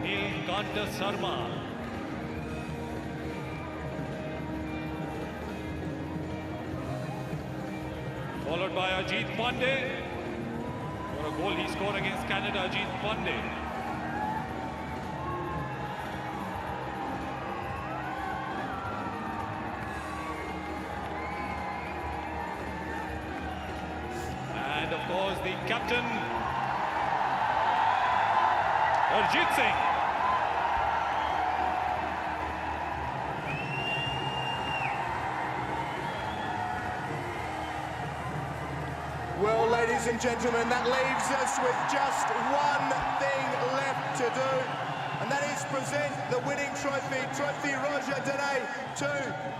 Neelkanta Sharma. Followed by Ajit Pandey. What a goal he scored against Canada, Ajit Pandey. And of course the captain, Harjit Singh. Well, ladies and gentlemen, that leaves us with just one thing left to do, and that is present the winning trophy, Trophy Roger Dene, to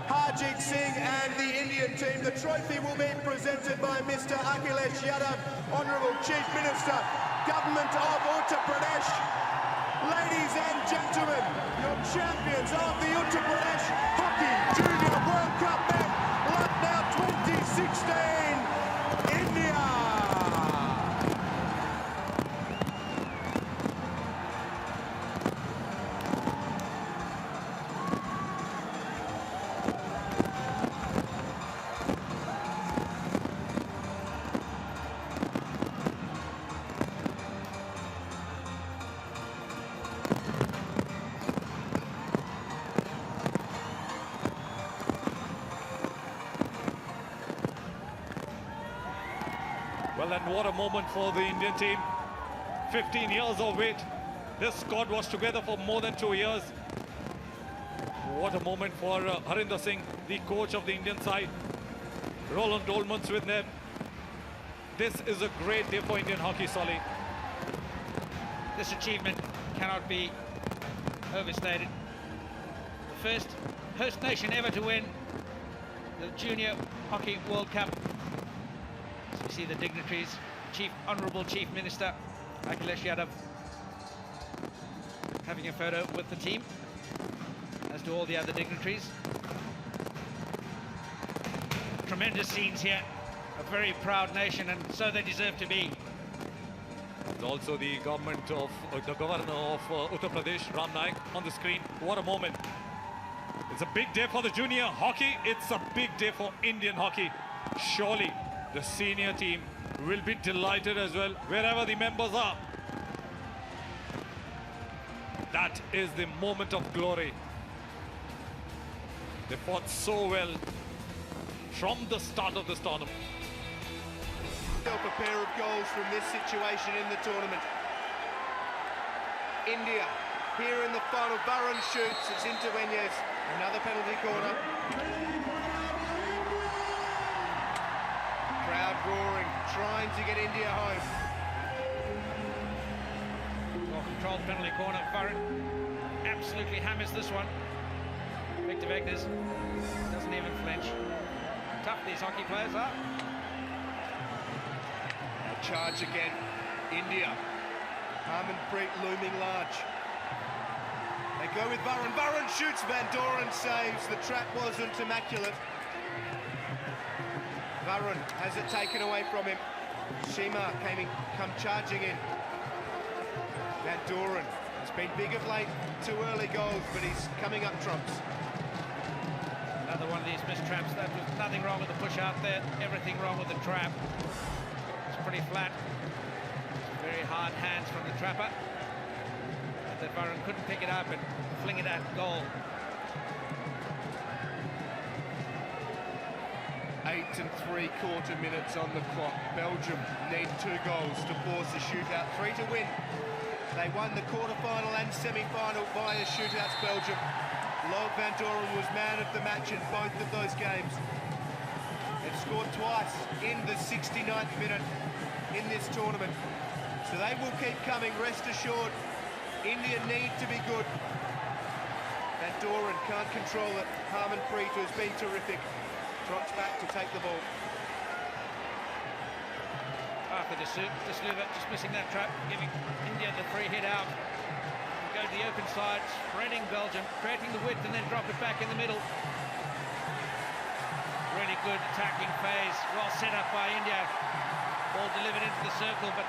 Harjit Singh and the Indian team. The trophy will be presented by Mr. Akhilesh Yadav, Honourable Chief Minister, Government of Uttar Pradesh. Ladies and gentlemen, your champions of the Uttar Pradesh Hockey Junior World Cup men, Lucknow 2016. India! Well, and what a moment for the Indian team. 15 years of wait. This squad was together for more than 2 years. What a moment for Harinder Singh, the coach of the Indian side. Roland Dolman's with them. This is a great day for Indian hockey, Solly. This achievement cannot be overstated. The first host nation ever to win the Junior Hockey World Cup. As we see the dignitaries, Honourable Chief Minister Akhilesh Yadav having a photo with the team, as do all the other dignitaries. Tremendous scenes here. A very proud nation, and so they deserve to be. There's also the governor of Uttar Pradesh, Ram Naik, on the screen. What a moment. It's a big day for the junior hockey. It's a big day for Indian hockey. Surely the senior team will be delighted as well, wherever the members are. That is the moment of glory. They fought so well from the start of this tournament. A pair of goals from this situation in the tournament. India here in the final. Varun shoots, it's into Venyes. Another penalty corner. Crowd roaring, trying to get India home. Well controlled penalty corner. Varun absolutely hammers this one. Victor Vegnas doesn't even flinch. Tough these hockey players are. Charge again, India. Harmanpreet looming large. They go with Varun. Varun shoots, Van Doren saves. The trap wasn't immaculate. Varun has it taken away from him. Shima come charging in. Van Doren has been big of late. 2 early goals, but he's coming up trumps. Another one of these missed traps. That was nothing wrong with the push out there. Everything wrong with the trap. Pretty flat. Very hard hands from the trapper. That Varun couldn't pick it up and fling it at goal. 8 3/4 minutes on the clock. Belgium need 2 goals to force a shootout. 3 to win. They won the quarter-final and semi-final via shootouts, Belgium. Log Van Doren was man of the match in both of those games. They've scored twice in the 69th minute in this tournament. So they will keep coming, rest assured. India need to be good. Van Doren can't control it. Harmanpreet, who's been terrific, trots back to take the ball. Arthur De Silva just missing that trap, giving India the free hit out. Go to the open side, spreading Belgium, creating the width and then drop it back in the middle. Really good attacking phase. Well set up by India. Ball delivered into the circle, but